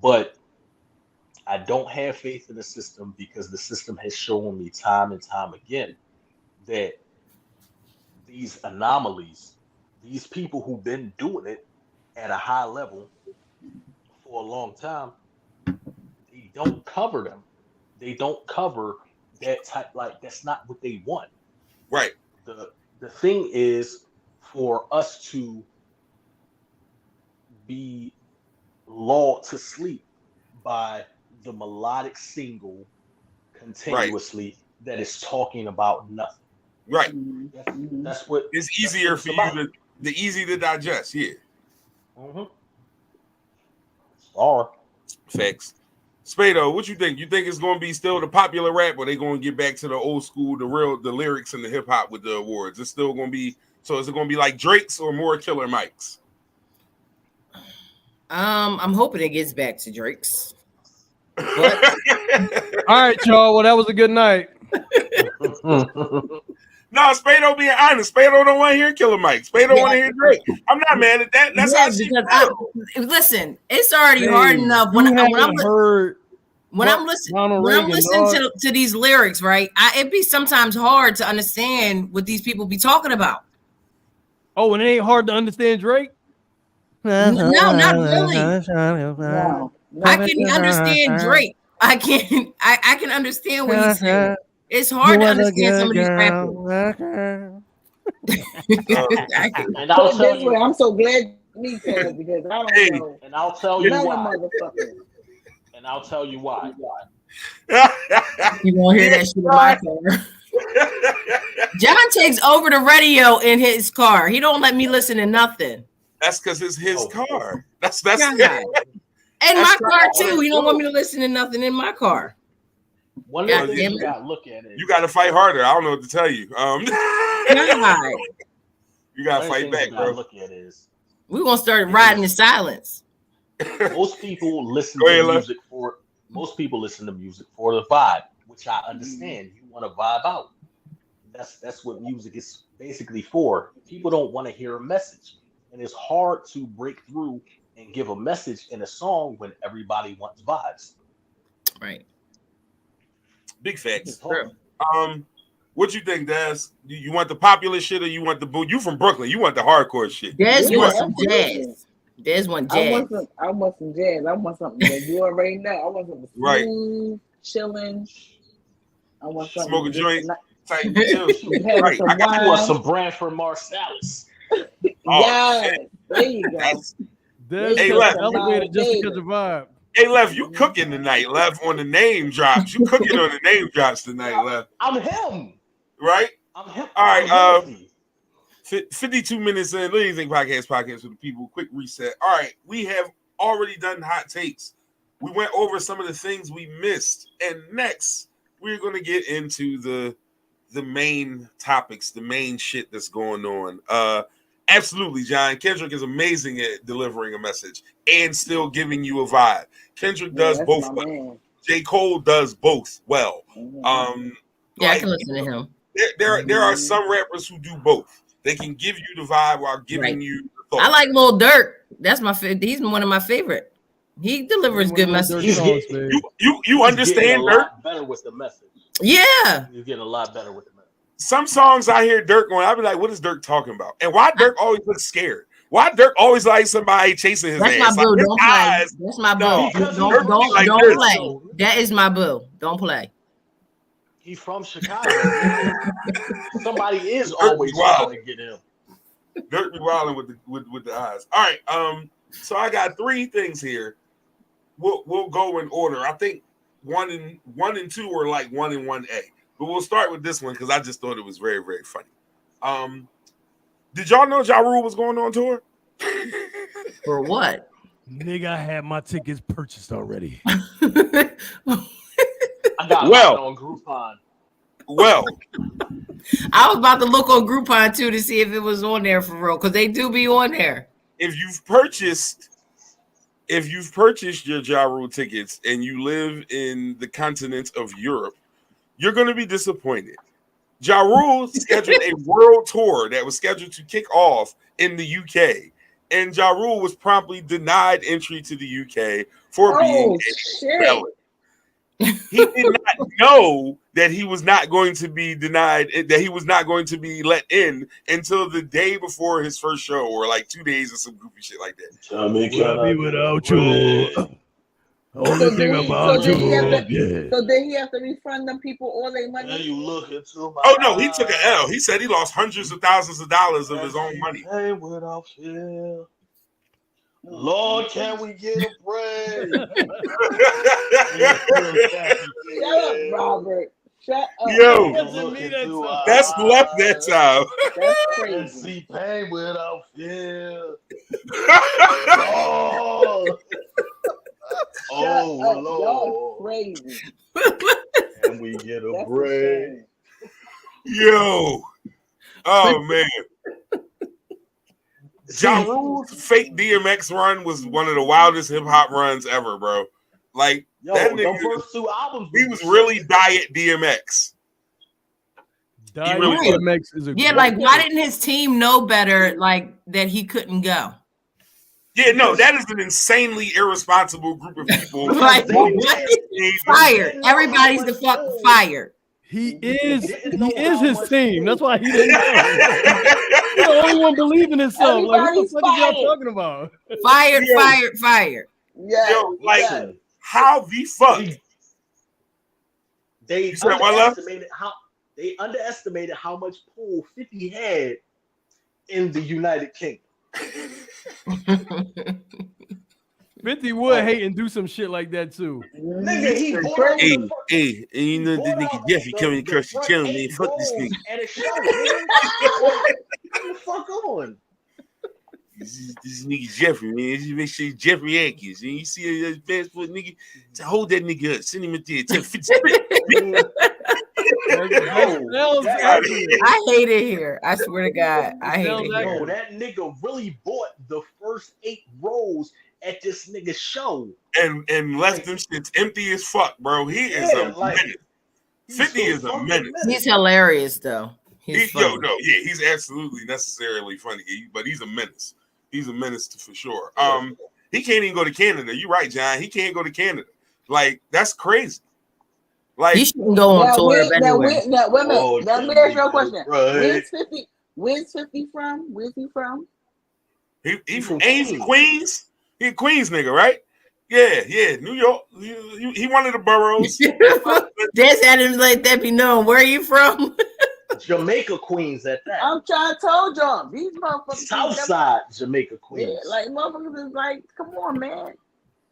But I don't have faith in the system because the system has shown me time and time again that these anomalies, these people who've been doing it at a high level for a long time, they don't cover them. They don't cover that type. Like, that's not what they want. Right. The thing is for us to be lulled to sleep by the melodic single continuously that is talking about nothing. Right. That's what it's easier for you easy to digest. Yeah. Or Facts. Spado, what you think? You think it's going to be still the popular rap, or they going to get back to the old school, the lyrics and the hip hop with the awards? It's still going to be. So is it going to be like Drake's or more Killer Mike's? I'm hoping it gets back to Drake's. All right, y'all. Well, that was a good night. No, Spado being honest. Spado don't want to hear Killer Mike. Spado want to hear Drake. I'm not mad at that. That's how she feels. Listen, it's already hard enough when I'm listening to these lyrics, right? It be sometimes hard to understand what these people be talking about. Oh, and it ain't hard to understand Drake? No, not really. No. I can understand Drake. I can understand what he's saying. It's hard to understand some of these rappers. And I'll tell you, I'm so glad me too, because I don't know. And I'll tell you why. And I'll tell you why. You won't hear that shit in my car. John takes over the radio in his car. He don't let me listen to nothing. That's because it's his car. That's in my car too. He don't want me to listen to nothing in my car. One of the things you gotta look at is you gotta fight harder. I don't know what to tell you. You gotta fight back, bro. Look at is we're gonna start riding in silence. Most people listen to music for the vibe, which I understand. You want to vibe out. That's what music is basically for. People don't want to hear a message, and it's hard to break through and give a message in a song when everybody wants vibes. Right. Big facts. What you think, Daz? You want the popular shit or you want the boo? You from Brooklyn? You want the hardcore shit? Daz want some jazz. Daz want jazz. I want some jazz. I want something that you already know. I want something smooth, chilling. I want something smoke a joint. Right. I want some Branford Marsalis. Yes, there you go. Hey, elevated just because of vibe. Hey, Lev, you cooking tonight, Lev, on the name drops. You cooking on the name drops tonight, Lev. I'm him. Right? I'm him. All right. 52 minutes in. What do you think podcast for the people? Quick reset. All right. We have already done hot takes. We went over some of the things we missed. And next, we're going to get into the main topics, the main shit that's going on. Absolutely, John. Kendrick is amazing at delivering a message and still giving you a vibe. Kendrick does both well. Man. J. Cole does both well. I can listen to him. There are some rappers who do both. They can give you the vibe while giving you the thought. I like Lil Durk. That's my favorite. He's one of my favorite. He delivers good messages. You understand Durk better with the message. Yeah, you get a lot better with the message. Some songs I hear Durk on, I'll be like, what is Durk talking about? And why Durk always looks scared? Why Durk always like somebody chasing his ass? That's my boo. Don't play. That's my boo. Don't play. That is my boo. Don't play. He's from Chicago. Somebody is always trying to get him. Durk be wilding with the eyes. All right. So I got three things here. We'll go in order. I think one and two are like 1 and 1A. But we'll start with this one because I just thought it was very, very funny. Did y'all know Ja Rule was going on tour? For what? Nigga, I had my tickets purchased already. I got on Groupon. Well, I was about to look on Groupon too to see if it was on there for real because they do be on there. If you've purchased your Ja Rule tickets and you live in the continent of Europe, you're going to be disappointed. Ja Rule scheduled a world tour that was scheduled to kick off in the UK, and Ja Rule was promptly denied entry to the UK for being a felon. He did not know that he was not going to be denied, that he was not going to be let in until the day before his first show, or like 2 days or some goofy shit like that. I'll be without you. Only thing about you. So did he have to refund them people all their money? You look into my oh no, he took an L. He said he lost hundreds of thousands of dollars of his own money. Hey, without fear. Lord, can we get a break? Shut up, Robert. Shut up. Yo, that's left that time. That's crazy. See pain without fear. Oh Y'all Lord. crazy. Can we get a That's break? insane. Yo. Oh man. Ja Rule's fake DMX run was one of the wildest hip hop runs ever, bro. Like that Yo, nigga, the first 2 albums. he was really diet DMX. Diet really was. DMX is a Yeah, like why didn't his team know better? Like that he couldn't go. Yeah, no, that is an insanely irresponsible group of people. Like fired. Everybody's the fuck fired. He is his team. That's why he didn't know. He's the only one believing himself. Like, what the fuck is y'all talking about? Fired, fired. Yeah. Yo, like, how the fuck? They underestimated how much pull 50 had in the United Kingdom. 50 would hate and do some shit like that too. Nigga, he and you know the nigga Jeffy coming across the channel, man. Fuck this nigga. At a show, nigga. What the fuck on? This nigga Jeffrey, man. Just make sure Jeffrey Atkins. And you see a passport nigga, to hold that nigga up. Send him a there. Tell 50 I hate it here. I swear to God. I hate it here. Yo, that nigga really bought the first 8 rows at this nigga's show. And left them shits empty as fuck, bro. He is a menace. 50 is a menace. He's hilarious though. He's he's absolutely necessarily funny, but he's a menace. He's a menace for sure. He can't even go to Canada. You're right, John. He can't go to Canada. Like, that's crazy. Like, he shouldn't go on tour. Wait a minute. Let me ask you a question. Where's 50 from? Where's he from? He from Queens. He a Queens nigga, right? Yeah, New York. He one of the boroughs. That's had him like that be known. Where are you from? Jamaica Queens at that. I'm trying to told y'all. These motherfuckers. Southside Jamaica Queens. Yeah, like motherfuckers is like, come on, man.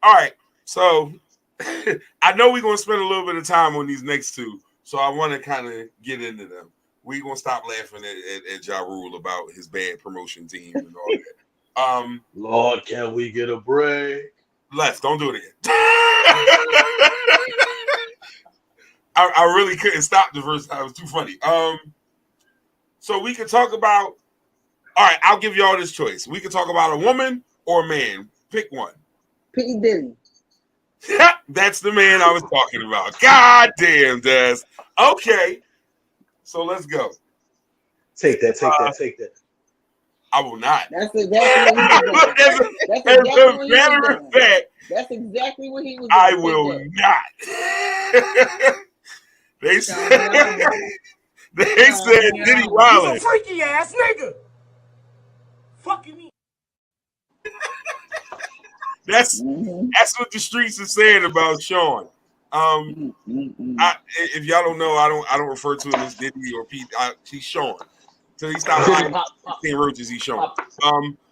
All right, so I know we're gonna spend a little bit of time on these next 2, so I want to kind of get into them. We're gonna stop laughing at Ja Rule about his bad promotion team and all that. Lord, can we get a break? Left, don't do it again. I really couldn't stop the first time. It was too funny. So we can talk about. All right, I'll give you all this choice. We can talk about a woman or a man. Pick one. P. Diddy. That's the man I was talking about. God damn, Des. Okay, so let's go. Take that. I will not. That's exactly what he was doing. As a matter of fact, that's exactly what he was doing. I will not. They said Diddy Wildin'. You a freaky ass nigga. Fucking me. That's what the streets are saying about Sean. If y'all don't know, I don't refer to him as Diddy or Pete. He's Sean. Till he stops lying 15 roaches, he's Sean.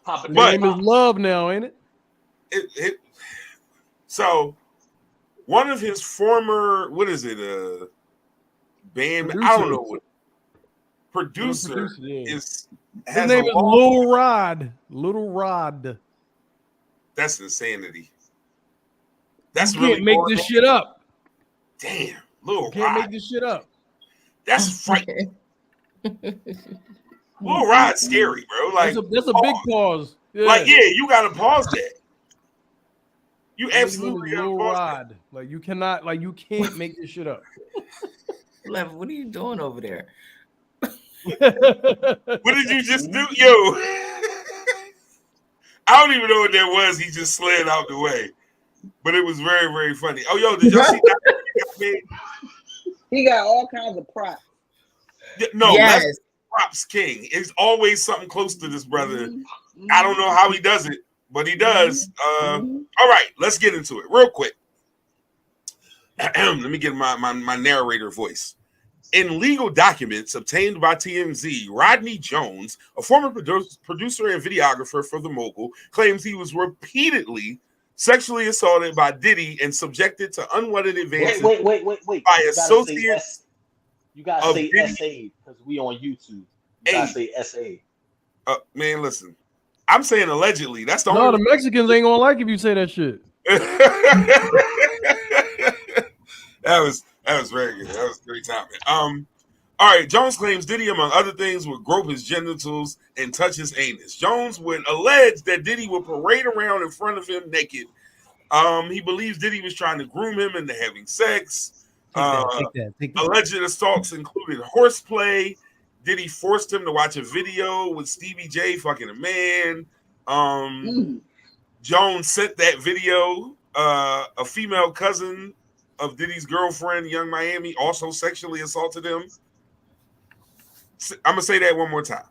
But name is Love now, ain't it? So one of his former, what is it? Band, producer. I don't know what producer is. His name is Lil Rod. Little Rod. That's insanity. That's you can't make this shit up. Damn, Lil Rod. Can't make this shit up. That's frightening. Lil Rod's scary, bro. Like that's a big pause. Yeah. Like, you gotta pause that. You absolutely gotta Lil pause Rod. that. Like you cannot, like you can't make this shit up. Lev, what are you doing over there? What did you just do? Yo. I don't even know what that was. He just slid out the way. But it was very, very funny. Oh, yo, did y'all see that? He got all kinds of props. No, yes. That's props king. It's always something close to this brother. I don't know how he does it, but he does. All right, let's get into it real quick. Let me get my narrator voice. In legal documents obtained by TMZ, Rodney Jones, a former producer and videographer for The Mogul, claims he was repeatedly sexually assaulted by Diddy and subjected to unwanted advances. Wait. By associates. You gotta say SA because we on YouTube. You gotta say SA. Man, listen. I'm saying allegedly. That's the the Mexicans ain't gonna like if you say that shit. That was very good. That was great timing. All right. Jones claims Diddy, among other things, would grope his genitals and touch his anus. Jones would allege that Diddy would parade around in front of him naked. He believes Diddy was trying to groom him into having sex. Take that. Alleged assaults included horseplay. Diddy forced him to watch a video with Stevie J fucking a man. Jones sent that video. A female cousin of Diddy's girlfriend, Young Miami, also sexually assaulted him. I'm gonna say that one more time.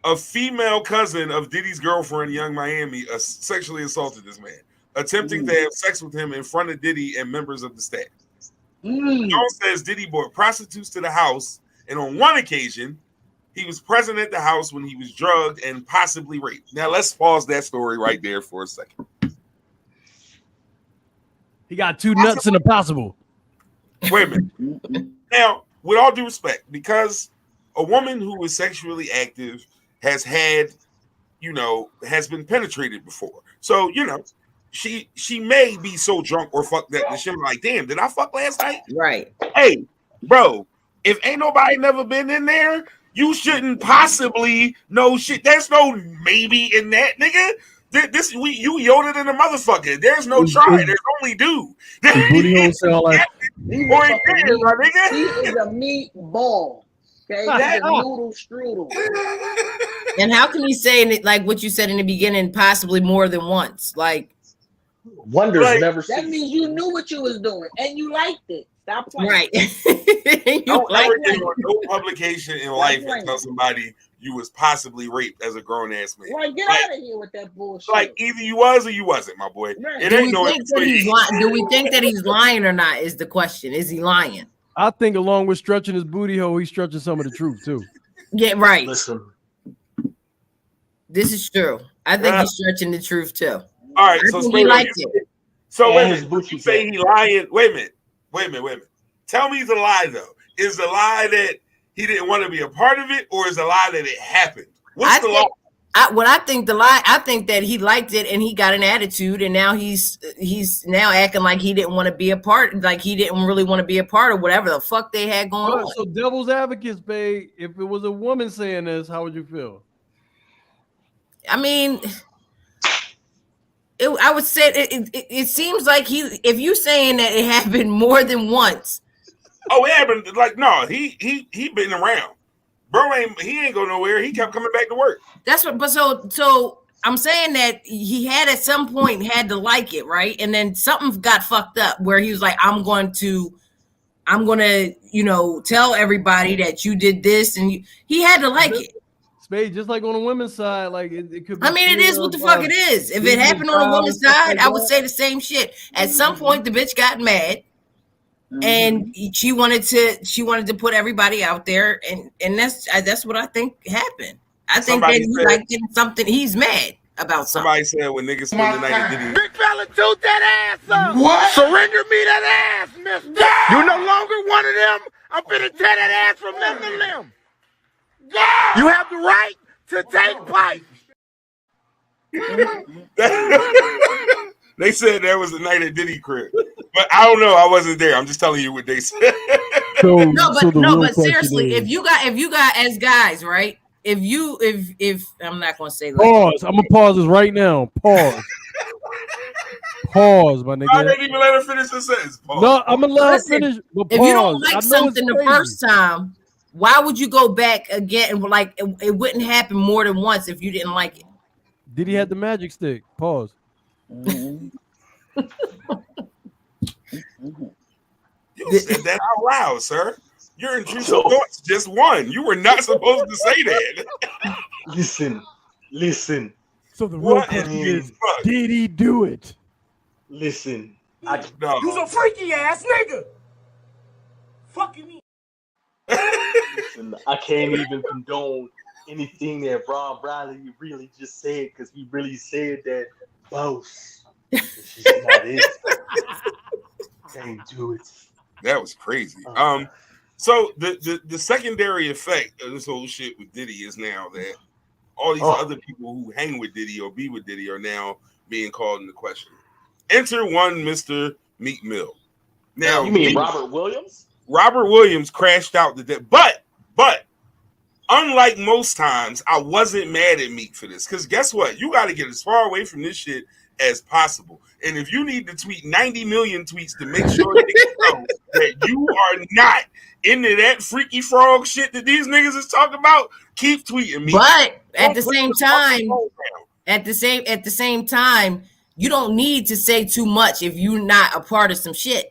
A female cousin of Diddy's girlfriend, Young Miami, sexually assaulted this man, attempting to have sex with him in front of Diddy and members of the staff. Jones says Diddy brought prostitutes to the house, and on one occasion, he was present at the house when he was drugged and possibly raped. Now, let's pause that story right there for a second. He got two nuts and a possible. Wait a minute. Now, with all due respect, because a woman who is sexually active has had, has been penetrated before. So, she may be so drunk or fucked that she'll be like, damn, did I fuck last night? Right. Hey, bro, if ain't nobody never been in there, you shouldn't possibly know shit. There's no maybe in that, nigga. You Yoda than a motherfucker. There's no try. There's only do. Booty hole sound like He is a meatball. Okay, he's a noodle strudel. And how can he say it like what you said in the beginning, possibly more than once? Like wonders never. That means you knew what you was doing and you liked it. Stop playing. Right. Don't ever get on no publication in life and tell somebody you was possibly raped as a grown ass man. Right, get out of here with that bullshit. Like either you was or you wasn't, my boy. Right. It ain't no. Do we think that he's lying or not? Is the question? Is he lying? I think along with stretching his booty hole, he's stretching some of the truth too. Yeah, right. Listen, this is true. I think he's stretching the truth too. All right, so he liked it. So wait a minute. You say he lying? Wait a minute. Tell me the lie though. Is the lie that he didn't want to be a part of it, or is the lie that it happened? What's the lie? I think the lie. I think that he liked it and he got an attitude, and now he's now acting like he didn't want to be a part, like he didn't really want to be a part of whatever the fuck they had going on. So devil's advocates, babe. If it was a woman saying this, how would you feel? I mean, I would say it seems like if you saying that it happened more than once. Oh, it happened. Like, no, he been around. Bro ain't go nowhere. He kept coming back to work. That's what. But so I'm saying that he had at some point had to like it, right? And then something got fucked up where he was like, I'm going to tell everybody that you did this, and he had to like it. Spade, just like on the women's side, like it could be. I mean, it is what the fuck it is. If it happened on the women's side, I would say the same shit. At some point, the bitch got mad. And she wanted to put everybody out there, and that's what I think happened. I think that he like getting something. He's mad about something. Somebody said when niggas spend the night at Diddy. Big fella, toot that ass up. What? Surrender me that ass, mister. Yeah. You no longer one of them. I'm finna tear that ass from limb to limb. Yeah. You have the right to take bites. They said there was a night at Diddy crib, but I don't know. I wasn't there. I'm just telling you what they said. But seriously, if you got as guys, right? If I'm not gonna say pause. I'm gonna pause this right now. Pause. Pause, my nigga. I didn't even let her finish the sentence. Pause. No, I'm gonna let her finish. But if you don't like something the first time, why would you go back again? Like it wouldn't happen more than once if you didn't like it. Did he have the magic stick? Pause. You said that out loud, sir. Your intrusive thoughts just won. You were not supposed to say that. Listen. So the real question is, did he do it? Listen. You's a freaky ass nigga. Fucking me. Listen, I can't even condone anything that Rob Riley really just said, because he really said that boss. She's not it. Can't do it. That was crazy. So the secondary effect of this whole shit with Diddy is now that all these other people who hang with Diddy or be with Diddy are now being called into question. Enter one Mr. Meek Mill. Now, you mean Robert Williams? Robert Williams crashed out the day, but unlike most times, I wasn't mad at Meek for this because guess what? You got to get as far away from this shit as possible. And if you need to tweet 90 million tweets to make sure niggas know that you are not into that freaky frog shit that these niggas is talking about, keep tweeting me. But at the same time, you don't need to say too much if you're not a part of some shit.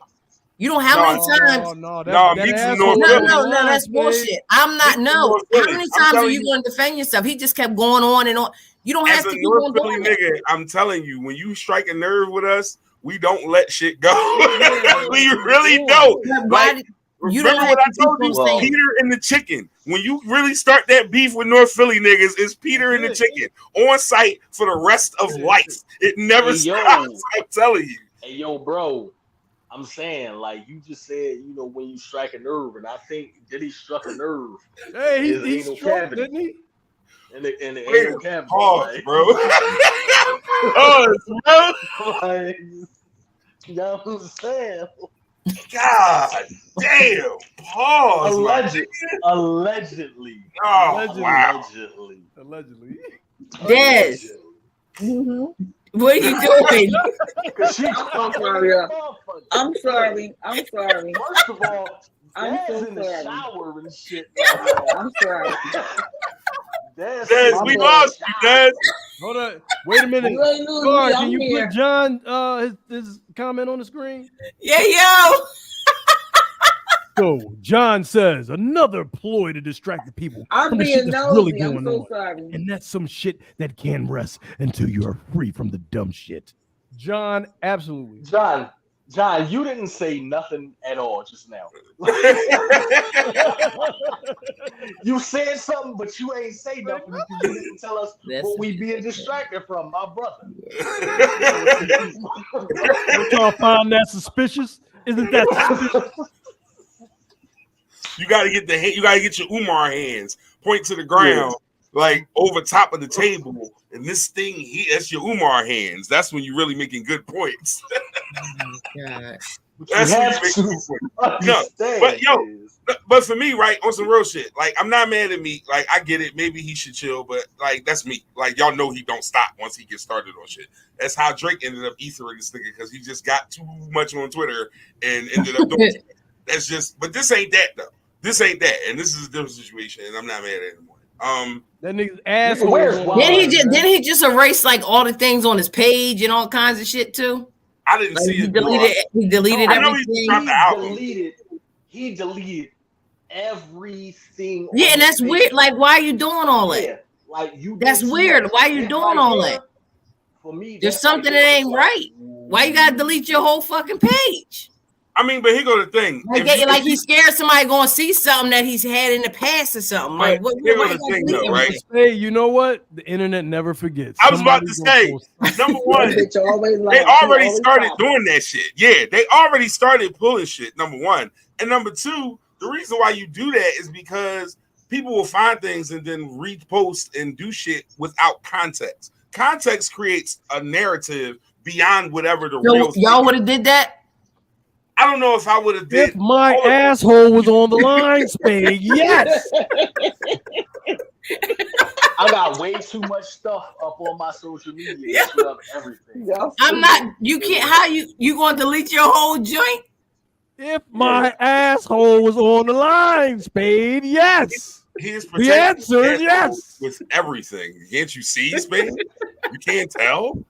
You don't have many times. No, that's bullshit. I'm not. No, how many times are you going to defend yourself? He just kept going on and on. You don't have to keep on doing nigga. I'm telling you, when you strike a nerve with us, we don't let shit go. We really don't. Like, remember what I told you? Peter and the chicken. When you really start that beef with North Philly niggas, it's Peter and the chicken on site for the rest of life. It never stops. I'm telling you. Hey, yo, bro. I'm saying, like you just said, you know, when you strike a nerve, and I think that he struck a nerve. Hey, he struck, didn't he? In the anal cavity. Pause, bro. Pause, bro. Like, you know what I'm saying? God damn. Pause. Allegedly. Oh, wow. Allegedly. Des. What are you doing? I'm sorry. First of all, I'm so in the sorry. shower and shit. I'm sorry. Des, we lost you, Des. Hold on. Wait a minute. Sorry, can you put John his comment on the screen? Yeah, yo. So John says another ploy to distract the people. I'm being nosy. I'm so sorry. And that's some shit that can rest until you are free from the dumb shit. John, absolutely. John, you didn't say nothing at all just now. You said something, but you ain't say nothing because you didn't tell us what we being distracted from, my brother. Don't y'all find that suspicious? Isn't that suspicious? You gotta get your Umar hands, point to the ground, like over top of the table, and this thing that's your Umar hands. That's when you're really making good points. That's when you're making good points. But for me, right, on some real shit, like I'm not mad at me. Like I get it, maybe he should chill, but like that's me. Like y'all know he don't stop once he gets started on shit. That's how Drake ended up ethering this nigga because he just got too much on Twitter and ended up doing it. That's just, but this ain't that though. This ain't that, and this is a different situation, and I'm not mad at it anymore. That nigga's asshole. Didn't he just erase like all the things on his page and all kinds of shit too? I didn't see it. He deleted everything. He deleted everything. Yeah, and that's weird. Like, why are you doing all that? Yeah, like that's weird. Why are you doing all that? For me, there's something that ain't right. Why you gotta delete your whole fucking page? I mean, but here go the thing. Like he's scared somebody gonna see something that he's had in the past or something. Like, what here go the thing, though, right? Hey, you know what? The internet never forgets. I was about to say, number one, they already started doing that shit. Yeah, they already started pulling shit, number one. And number two, the reason why you do that is because people will find things and then repost and do shit without context. Context creates a narrative beyond whatever the real. Y'all would have did that? I don't know if I would have did. If my asshole was on the line, Spade, yes. I got way too much stuff up on my social media. Yeah. Everything. I'm not. You can't. How you going to delete your whole joint? If my asshole was on the line, Spade, yes. The answer is yes. With everything, can't you see, Spade? You can't tell.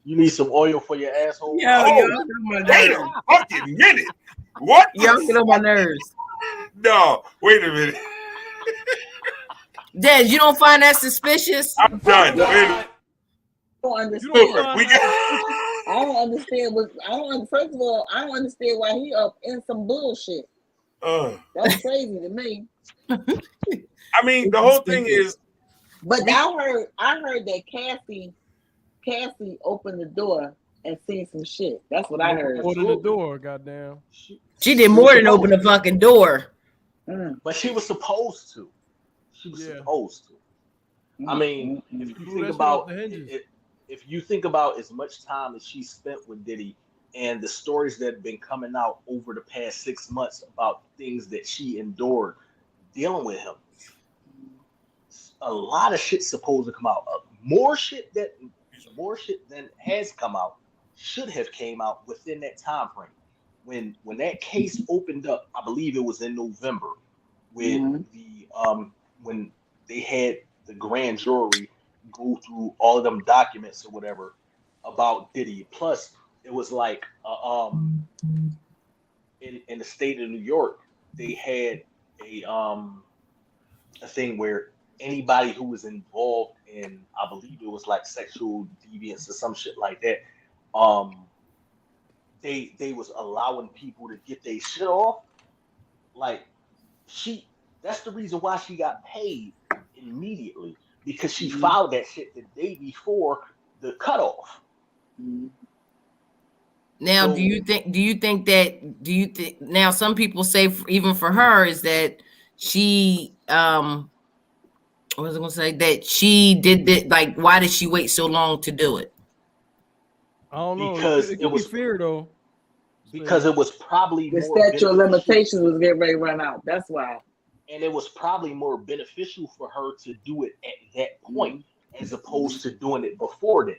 You need some oil for your asshole. Wait a fucking minute. What? Y'all get on my nerves. No, wait a minute. Des, you don't find that suspicious? I'm done. I don't understand. I don't understand. First of all, I don't understand why he up in some bullshit. That's crazy to me. I mean, the whole thing is. But I heard that Cassie opened the door and seen some shit. That's what I heard. Opened the door, goddamn. She did more than open the fucking door. But she was supposed to. She was supposed to. I mean, if you think about it, if you think about as much time as she spent with Diddy and the stories that have been coming out over the past 6 months about things that she endured dealing with him, a lot of shit's supposed to come out. More shit than has come out should have came out within that time frame. When that case opened up, I believe it was in November, with the when they had the grand jury go through all of them documents or whatever about Diddy. Plus, it was like in the state of New York, they had a thing where anybody who was involved in, I believe it was like sexual deviance or some shit like that, they was allowing people to get their shit off. Like that's the reason why she got paid immediately, because she filed that shit the day before the cutoff. Now, do you think now some people say even for her is that she what was I gonna say, that she did that, like, why did she wait so long to do it? I don't know. Because it was fear though. Because it was probably the more statute of limitations was getting ready to run out. That's why. And it was probably more beneficial for her to do it at that point as opposed to doing it before then.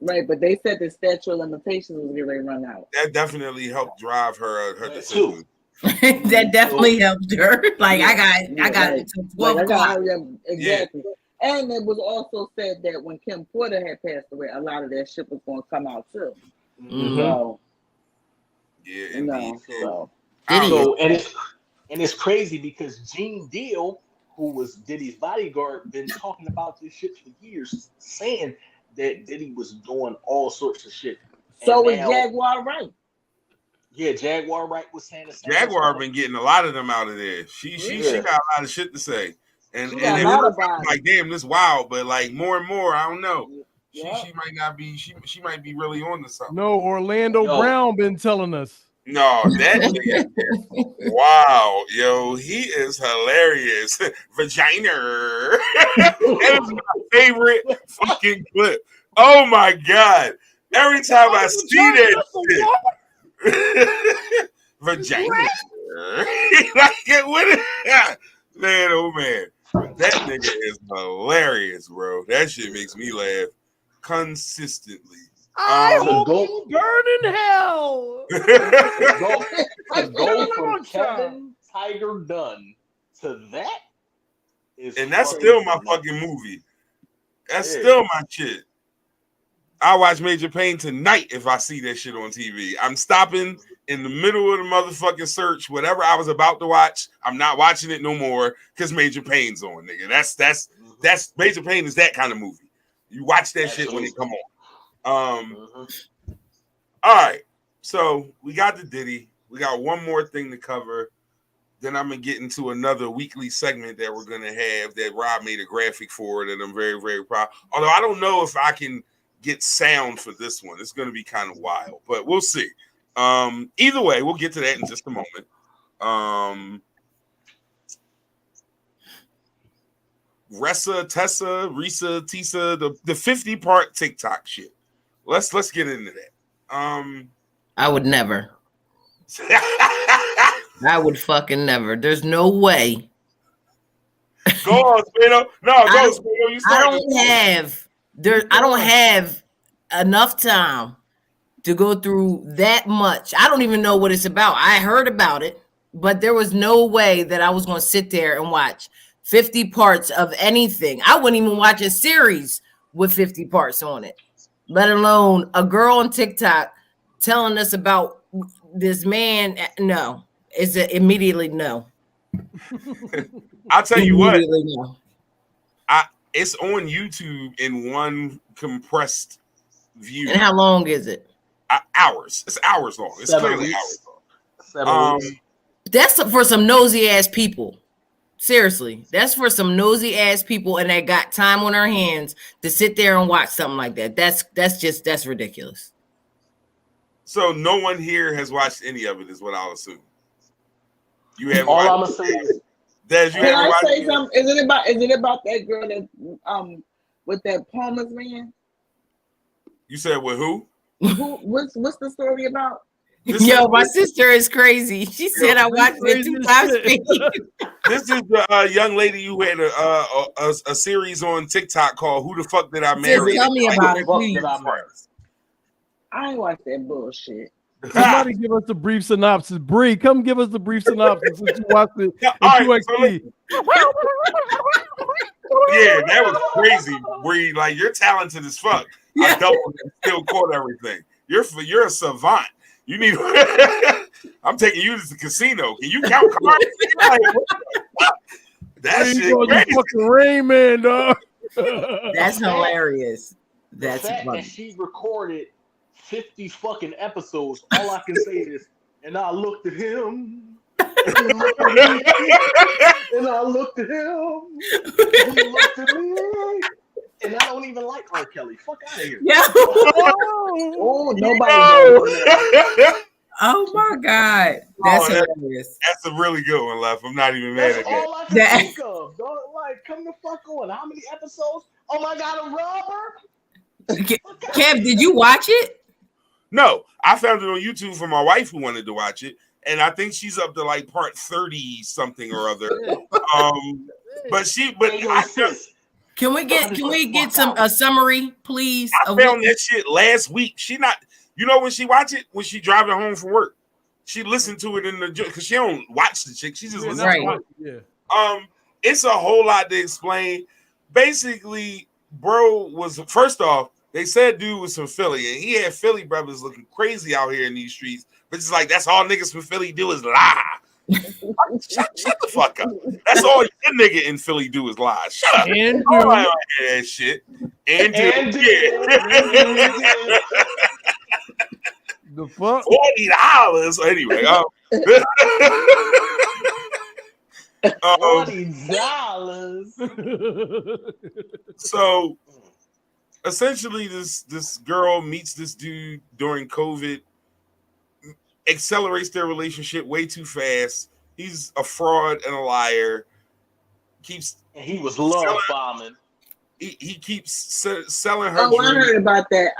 Right, but they said the statute of limitations was getting ready to run out. That definitely helped drive her decision. That definitely helped her. Like, I got right. it to 12 o'clock. Exactly. Yeah. And it was also said that when Kim Porter had passed away, a lot of that shit was going to come out too. So, yeah, indeed. So and it's crazy because Gene Deal, who was Diddy's bodyguard, been talking about this shit for years, saying that Diddy was doing all sorts of shit. So was Jaguar Wright. Yeah, Jaguar Wright was saying the same. Jaguar been getting a lot of them out of there. She got a lot of shit to say. And it was like, damn, this wild, but like more and more, I don't know. She might not be. She might be really on to something. No, Orlando Brown been telling us. No, that nigga. Wow, yo, he is hilarious. Vagina. That is my favorite fucking clip. Oh my god! Every time I see that, vagina. Like, what? Man, oh man, that nigga is hilarious, bro. That shit makes me laugh consistently. I hope you burn in hell. To go from Kevin Tiger Dunn to that is, and that's still my fucking movie. That's still my shit. I watch Major Payne tonight if I see that shit on TV. I'm stopping in the middle of the motherfucking search, whatever I was about to watch. I'm not watching it no more because Major Payne's on, nigga. That's Major Payne is that kind of movie. You watch that shit when it come on. All right, so we got the Diddy. We got one more thing to cover. Then I'm gonna get into another weekly segment that we're gonna have that Rob made a graphic for that I'm very, very proud. Although I don't know if I can get sound for this one. It's gonna be kind of wild, but we'll see. Either way, we'll get to that in just a moment. Risa, Tisa, the 50-part TikTok shit. Let's get into that. I would never. I would fucking never. There's no way. Go on, Spado. No, go, Spado. You start. I don't have enough time to go through that much. I don't even know what it's about. I heard about it, but there was no way that I was going to sit there and watch 50 parts of anything. I wouldn't even watch a series with 50 parts on it, let alone a girl on TikTok telling us about this man. No, it's immediately no. I'll tell you what. No. It's on YouTube in one compressed view. And how long is it? Hours. It's hours long. It's clearly hours long. That's for some nosy ass people. Seriously, that's for some nosy ass people, and they got time on their hands to sit there and watch something like that. That's ridiculous. So no one here has watched any of it, is what I'll assume. You haven't. All I'm gonna say is, Can I say something? Is it about that girl that with that Palmer's man? You said with who? What's the story about? Yo, my sister is crazy. She said I watched it 2 times. This is the young lady who had a series on TikTok called "Who the Fuck Did I Marry?" Tell me about it, please. I ain't watch that bullshit. Somebody give us the brief synopsis. Bree, come give us the brief synopsis since you watched it. All right, yeah, that was crazy, Bree. Like, you're talented as fuck. I doubled and still caught everything. You're a savant. You need. I'm taking you to the casino. Can you count cards? That shit crazy. Fucking Rain Man, dog. That's hilarious. That's the fact funny. that she recorded 50 fucking episodes. All I can say is, and I looked at him. He looked at me, and I looked at him. He looked at me, and I don't even like R. Kelly. Fuck out of here. Yeah. Oh, nobody. Oh my God, that's hilarious. That's a really good one, Left. I'm not even mad at That's all I can think of. Don't, like, come the fuck on. How many episodes? Oh my God, a rubber. Kev, did you watch it? No, I found it on YouTube from my wife who wanted to watch it, and I think she's up to like part 30 something or other. Can we get a summary, please? I found that shit last week. You know when she watch it? When she driving home from work. She listened to it in the because she don't watch the chick. She just listens to it. Yeah. It's a whole lot to explain. Basically, bro was first off, they said dude was from Philly, and he had Philly brothers looking crazy out here in these streets. But it's like that's all niggas from Philly do is lie. Shut the fuck up. That's all your nigga in Philly do is lie. Shut up. And I don't like that shit. And the fuck? $40 anyway. $40. So essentially, this girl meets this dude during COVID, accelerates their relationship way too fast. He's a fraud and a liar. He was love bombing. He keeps selling her. Oh, I heard about that.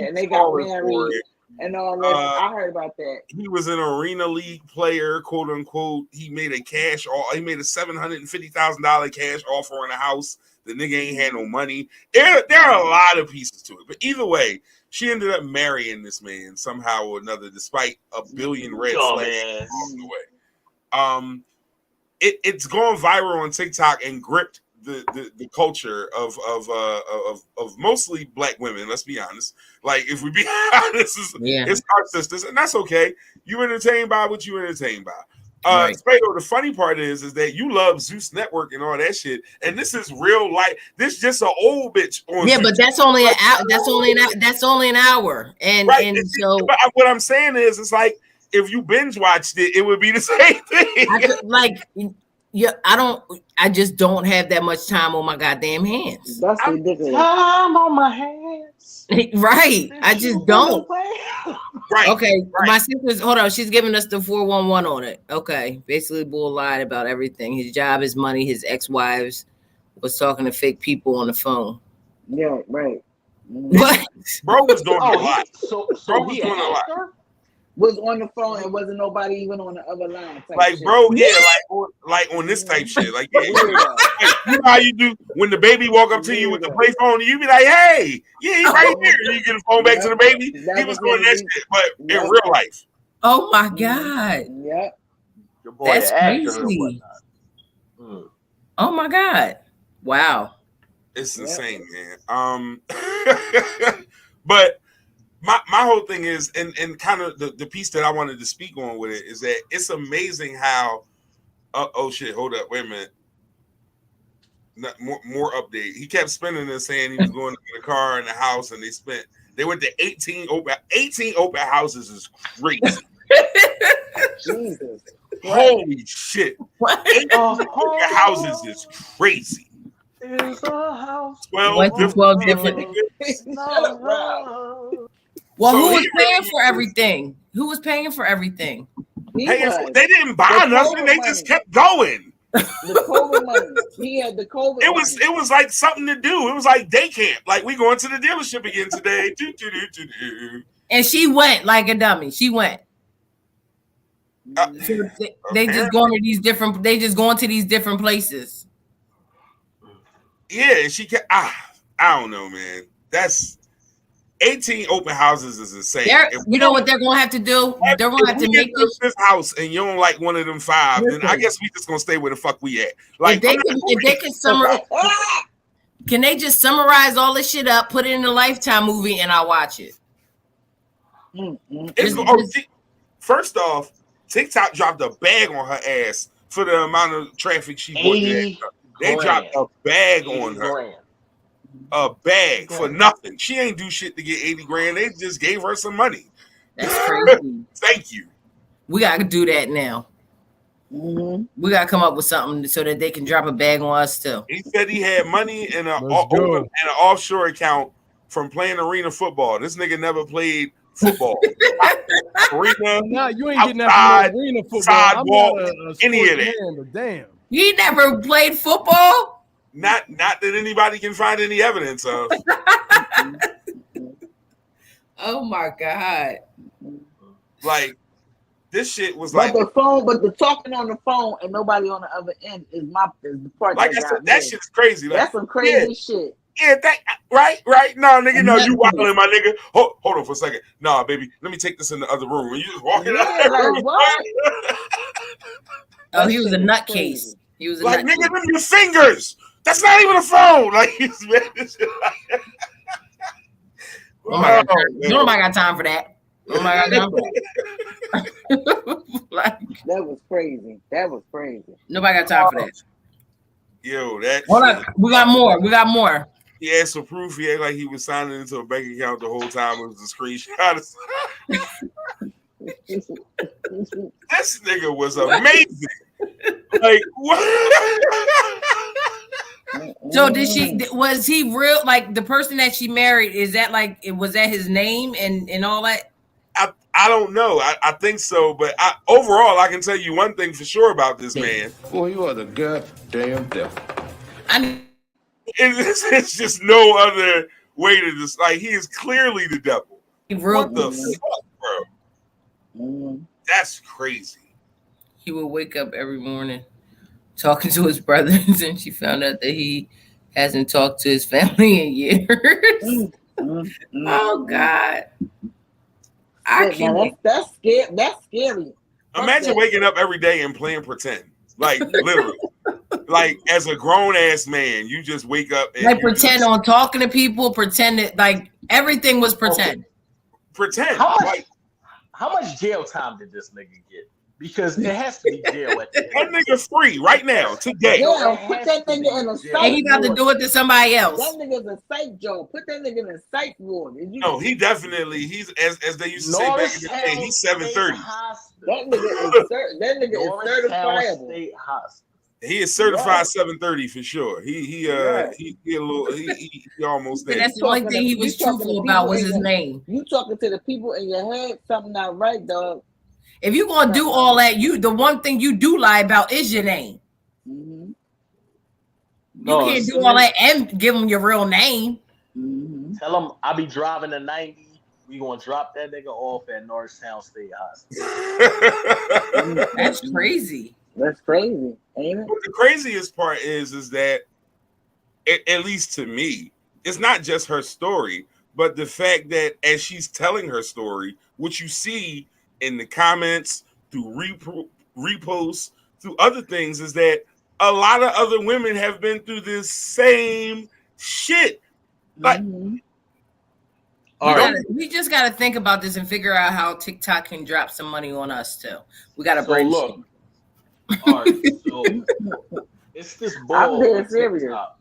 And they got married and all that. I heard about that. He was an arena league player, quote unquote. He made a $750,000 cash offer on a house. The nigga ain't had no money. There are a lot of pieces to it, but either way, she ended up marrying this man somehow or another, despite a billion red flags along the way. It's gone viral on TikTok and gripped the culture of mostly black women. Let's be honest. Like, if we be honest, it's our sisters, and that's okay. You entertained by what you entertained by. Right. Spado, the funny part is that you love Zeus Network and all that shit, and this is real life. This just an old bitch on. Yeah, but that's only an hour. That's only an hour, and so. But what I'm saying is, it's like if you binge watched it, it would be the same thing. I just don't have that much time on my goddamn hands. That's ridiculous. Time on my hands. Right. I just don't. Right. Okay. Right. My sister's hold on. She's giving us the 411 on it. Okay. Basically, bull lied about everything. His job, his money, his ex-wives was talking to fake people on the phone. Yeah. Right. What? Bro was doing a lot. So bro was doing a lot. Was on the phone and wasn't nobody even on the other line. Like, bro, like on this type shit. Like, you know how you do when the baby walk up to you with the play phone, and you be like, "Hey, yeah, he's right here." And you get the phone back to the baby. He was doing that shit, but in real life. Oh my God. Yep. That's crazy. Oh my God. Wow. It's insane, man. But my whole thing is, and kind of the piece that I wanted to speak on with it is that it's amazing how. Oh shit! Hold up, wait a minute. More update. He kept spinning and saying he was going to the car and the house, and they went to 18 open houses. Is crazy. Jesus. Holy shit! 18 open houses is crazy. Is a house 12 different. Well, who was paying for everything? Who was paying for everything? They didn't buy nothing. They just kept going. The COVID money. He had the COVID It money. was like something to do. It was like day camp. Like we going to the dealership again today. And she went like a dummy. She went. So they just going to these different. They just going to these different places. Yeah, she can. I don't know, man. That's 18 open houses is insane. You know what they're gonna have to do? They're gonna have to make this house, and you don't like one of them 5. Then I guess we just gonna stay where the fuck we at. Like if they can summarize, can they just summarize all this shit up, put it in a Lifetime movie, and I'll watch it? First off, TikTok dropped a bag on her ass for the amount of traffic she bought. They dropped a bag on her. A bag for nothing. She ain't do shit to get 80 grand. They just gave her some money. That's crazy. Thank you. We gotta do that now. We gotta come up with something so that they can drop a bag on us too. He said he had money in an offshore account from playing arena football. This nigga never played football. Arena, nah, you ain't getting that from arena football. Sidewalk, any of that. But damn. He never played football? Not that anybody can find any evidence of. Oh my God. Like this shit was but the talking on the phone and nobody on the other end is the part. Like I said, that shit's crazy. Like, that's some crazy shit. Yeah, right. No, nigga, no, you wilding, my nigga. Hold on for a second. Nah, baby, let me take this in the other room. And you just walking out that room. Oh, he was a nutcase. He was a like, nutcase. nigga, them your fingers. That's not even a phone. Like, he's mad as shit. Nobody got time for that. Nobody got time for that. That was crazy. Nobody got time for that. Yo, that. Hold on. We got more. He had some proof. He acted like he was signing into a bank account the whole time. It was a screenshot. This nigga was amazing. Like what? So was he real? Like the person that she married, was that his name and all that? I don't know. I think so, but overall, I can tell you one thing for sure about this man. Boy, you are the goddamn devil. It's just no other way to just like he is clearly the devil. What the fuck, bro? That's crazy. He would wake up every morning talking to his brothers, and she found out that he hasn't talked to his family in years. Oh God. That's scary. That's scary. Imagine waking up every day and playing pretend. Like literally. Like as a grown ass man, you just wake up and like pretend on talking to people, pretend that like everything was pretend. Okay. Pretend. How much jail time did this nigga get? Because it has to be jail at the end. That nigga's free right now, today. Yeah, put that nigga in a psych. And he got to do it to somebody else. That nigga's a psych job. Put that nigga in a psych ward. No, he definitely, he's as they used to say back in the day, he's 730. That nigga is certifiable. State Hospital. He is certified 730 for sure. He almost there. That's the only thing he was truthful about was his name. You talking to the people in your head, something not right, dog. If you're gonna do all that, the one thing you do lie about is your name. You can't do all that and give them your real name. Tell them I'll be driving a 90. We gonna drop that nigga off at Norristown State Hospital. That's crazy. That's crazy, ain't it? But the craziest part is that, at least to me, it's not just her story, but the fact that as she's telling her story, what you see in the comments, through reposts, through other things, is that a lot of other women have been through this same shit. Like, we just got to think about this and figure out how TikTok can drop some money on us too. We got to brainstorm. All right, so it's this boy on TikTok.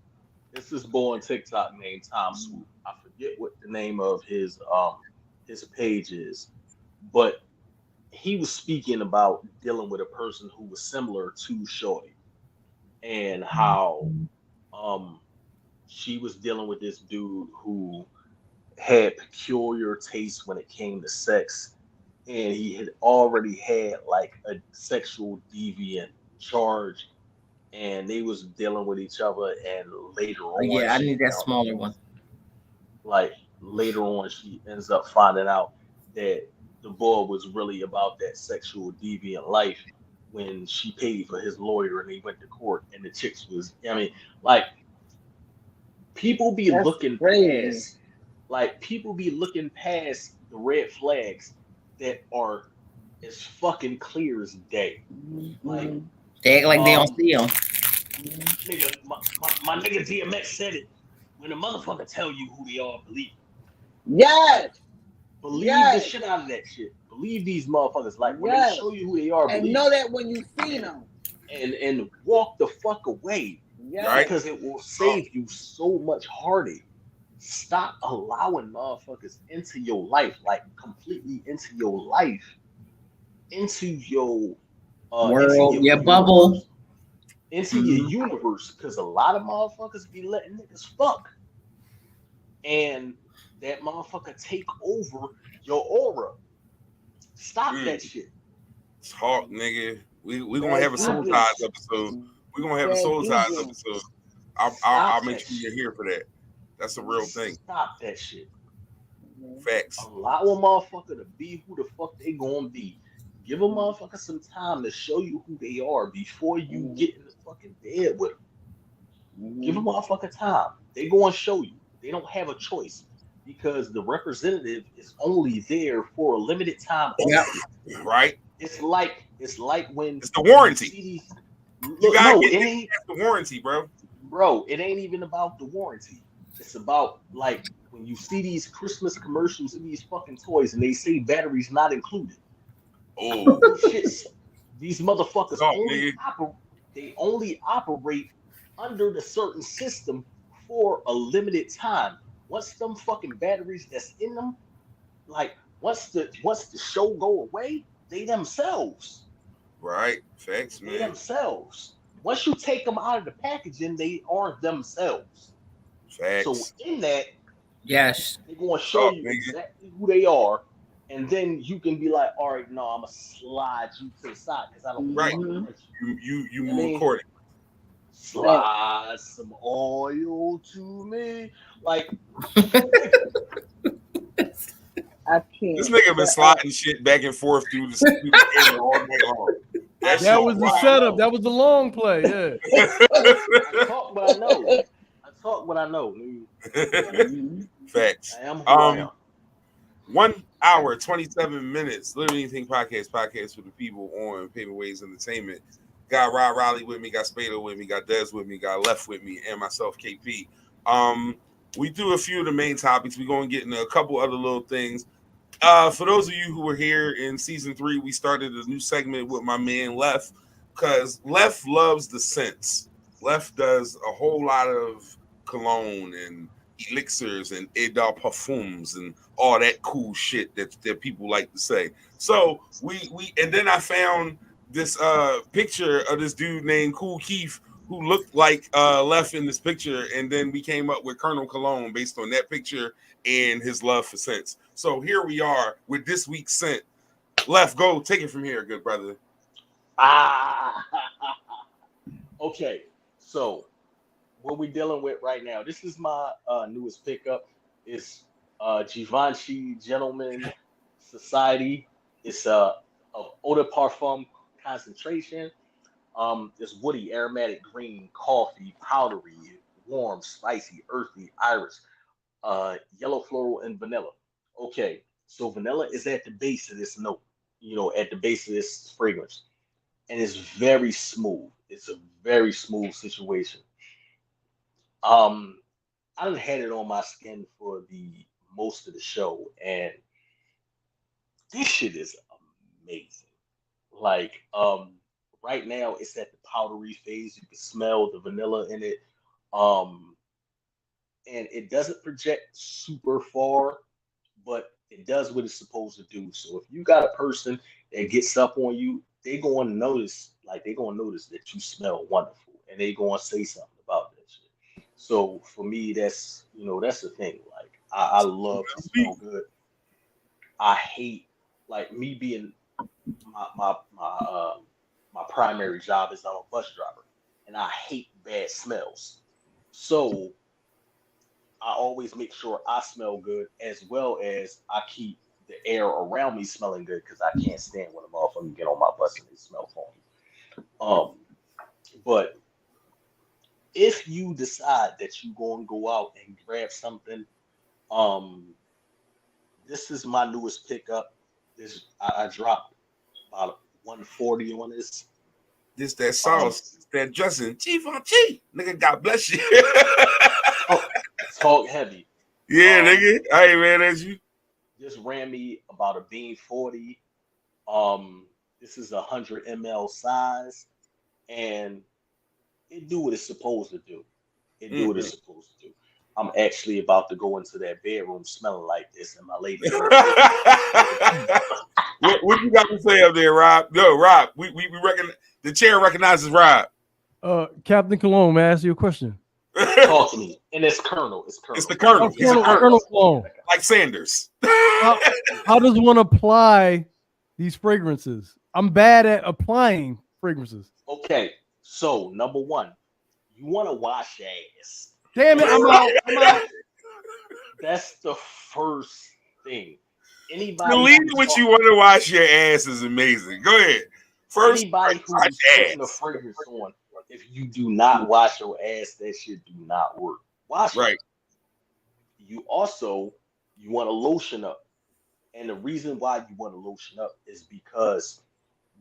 It's this boy on TikTok named Tom Swoop. I forget what the name of his page is, but he was speaking about dealing with a person who was similar to Shorty, and how she was dealing with this dude who had peculiar taste when it came to sex. And he had already had like a sexual deviant charge, and they was dealing with each other, and later on, Yeah, I she need that found, smaller one. like later on, she ends up finding out that the boy was really about that sexual deviant life when she paid for his lawyer and they went to court and the chicks was, I mean, like people be That's looking crazy. past, like people be looking past the red flags that are as fucking clear as day. Like, Mhm. They act like they don't see them. nigga, my nigga DMX said it. When a motherfucker tell you who they are, believe it. Yes, Like, believe the yes, shit out of that shit. Believe these motherfuckers. Like when they yes. show you who they are, And believe know that when you seen and them. and walk the fuck away Yes. Right? because it will save you so much heartache. Stop allowing motherfuckers into your life, like completely into your life, into your World, your universe, bubble. into your universe, because a lot of motherfuckers be letting niggas fuck, and that motherfucker take over your aura. Stop that shit. Talk, nigga. We gonna have Bad a soul juju. ties episode. We gonna have a Bad soul ties juju. episode. Stop I'll make that sure you're shit. here for that. That's a real thing. Stop that shit. Facts. Allow a motherfucker to be who the fuck they gonna be. Give a motherfucker some time to show you who they are before you get in the fucking bed with them. Give a motherfucker time. They gonna show you. They don't have a choice because the representative is only there for a limited time only. Yep. Right? It's like when it's the warranty. you see these, You gotta no, get it ain't the warranty, bro. Bro, it ain't even about the warranty. It's about like when you see these Christmas commercials and these fucking toys and they say batteries not included. Oh, these motherfuckers Talk, only operate under the certain system for a limited time. Once them fucking batteries that's in them, like once the show go away, they themselves. Right. Facts, They man. themselves. Once you take them out of the packaging, they are themselves. Facts. So in that, yes, they're going to show you exactly who they are, and then you can be like, all right, no, I'm gonna slide you to the side because I don't fucking touch you move accordingly. Slide some oil to me, like. I can't. This nigga been sliding shit back and forth through the camera all night long. That was the setup. That was the long play. Yeah. I talk what I know. I talk what I know. Facts. I am who I am. 1 hour, 27 minutes. Literally Anything podcast for the people on Paving Ways Entertainment. Got Rod Riley with me, got Spado with me, got Dez with me, got Left with me, and myself, KP. We do a few of the main topics. We're going to get into a couple other little things. For those of you who were here in season 3, we started a new segment with my man Left, because Left loves the scents. Left does a whole lot of cologne and elixirs and Edar parfums and all that cool shit that people like to say. So we and then I found this picture of this dude named Cool Keith who looked like Left in this picture, and then we came up with Colonel Cologne based on that picture and his love for scents. So here we are with this week's scent. Left, go take it from here, good brother. Okay, so what we're dealing with right now, this is my newest pickup. It's Givenchy Gentleman Society. It's of eau de parfum concentration. It's woody, aromatic, green, coffee, powdery, warm, spicy, earthy, iris, yellow floral, and vanilla. Okay, so vanilla is at the base of this note, at the base of this fragrance, and it's very smooth. It's a very smooth situation. I done had it on my skin for the most of the show, and this shit is amazing. Like, right now it's at the powdery phase. You can smell the vanilla in it. And it doesn't project super far, but it does what it's supposed to do. So if you got a person that gets up on you, they're gonna notice that you smell wonderful, and they're gonna say something about that shit. So for me, that's the thing. Like I love to smell good. I hate, like, me being my primary job is I'm a bus driver. and I hate bad smells. So I always make sure I smell good, as well as I keep the air around me smelling good, because I can't stand when a motherfucker get on my bus and they smell funky. But if you decide that you're going to go out and grab something, this is my newest pickup. I dropped about 140 on this. This that sauce, that dressing, chief on chief, nigga. God bless you. Talk heavy. Yeah, nigga. I ain't mad at you. Just ran me about a bean 40. This is 100 ml size, and it do what it's supposed to do. It do what it's supposed to do. I'm actually about to go into that bedroom smelling like this, and my lady. What you got to say up there, Rob? No, Rob. We reckon the chair recognizes Rob. Captain Cologne, may I ask you a question? Talk to me. And it's Colonel. It's Colonel. It's the Colonel. He's Colonel Cologne. Like Sanders. How does one apply these fragrances? I'm bad at applying fragrances. Okay, so number one, you want to wash your ass. Damn it, I'm out. That's the first thing. Anybody believe what you want to wash your ass is amazing. Go ahead. First, anybody who's putting a fragrance on, if you do not wash your ass, that shit do not work. Wash it. You also want to lotion up, and the reason why you want to lotion up is because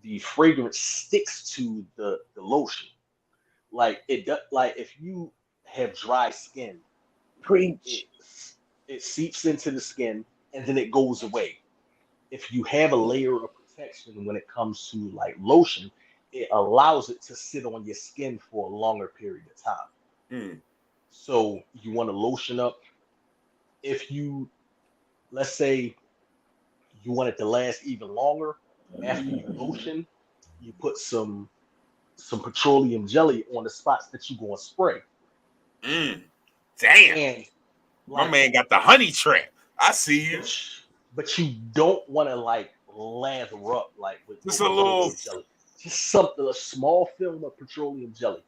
the fragrance sticks to the lotion. Like it does. Like if you have dry skin, it seeps into the skin and then it goes away. If you have a layer of protection when it comes to like lotion, it allows it to sit on your skin for a longer period of time. So you want to lotion up. If you, let's say, you want it to last even longer, after you lotion, you put some petroleum jelly on the spots that you're going to spray. Damn. And my man got the honey trap. I see you. But you don't want to like lather up like with just a little jelly. Just something, a small film of petroleum jelly.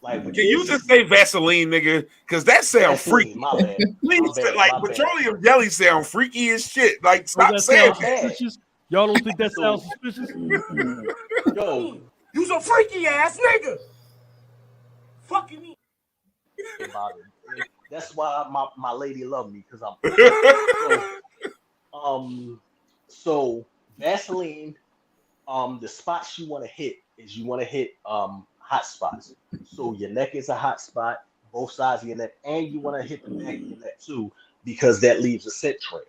Can you just say Vaseline, nigga? Because that sounds freaky. My bad. Please, petroleum jelly sound freaky as shit. Like, stop saying that. Y'all don't think that sounds suspicious? Yo, you's a freaky ass nigga. Fucking me. That's why my lady love me, because I'm so Vaseline. The spots you want to hit is hot spots. So your neck is a hot spot, both sides of your neck, and you want to hit the back of your neck too, because that leaves a scent trail.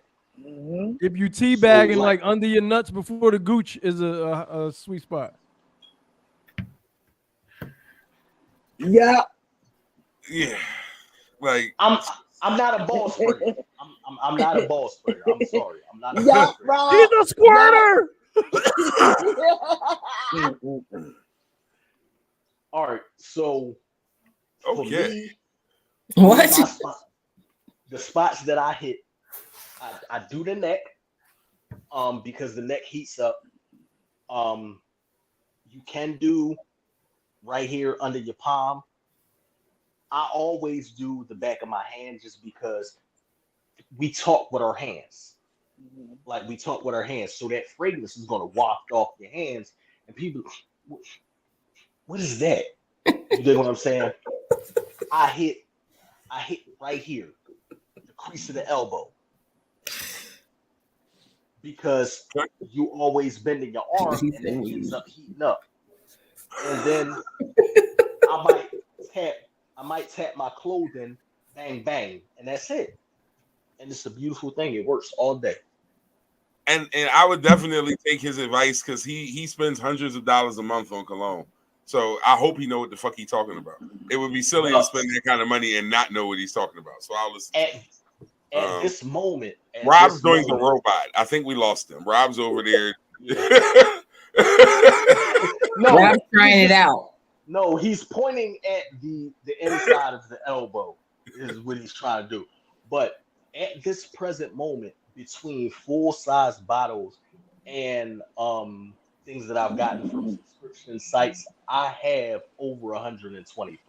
If you teabagging like under your nuts before the gooch is a sweet spot. Yeah. Yeah. Like I'm not a ball sprayer. I'm not a ball sprayer. I'm sorry. I'm not a ball sprayer. He's a squirter. All right, so for me, what the spots that I hit, I do the neck, because the neck heats up. You can do right here under your palm. I always do the back of my hand, just because we talk with our hands. Like we talk with our hands, so that fragrance is gonna waft off your hands, and people, what is that? You get what I'm saying? I hit right here, the crease of the elbow, because you always bending your arm, and it ends up heating up. And then I might tap my clothing, bang bang, and that's it. And it's a beautiful thing. It works all day. And I would definitely take his advice, because he spends hundreds of dollars a month on cologne. So I hope he know what the fuck he's talking about. It would be silly to spend that kind of money and not know what he's talking about. So I'll listen. At this moment, Rob's doing the robot. I think we lost him. Rob's over there. No, Rob's trying it out. No, he's pointing at the inside of the elbow is what he's trying to do. But at this present moment, between full-size bottles and things that I've gotten from subscription sites, I have over 120 free.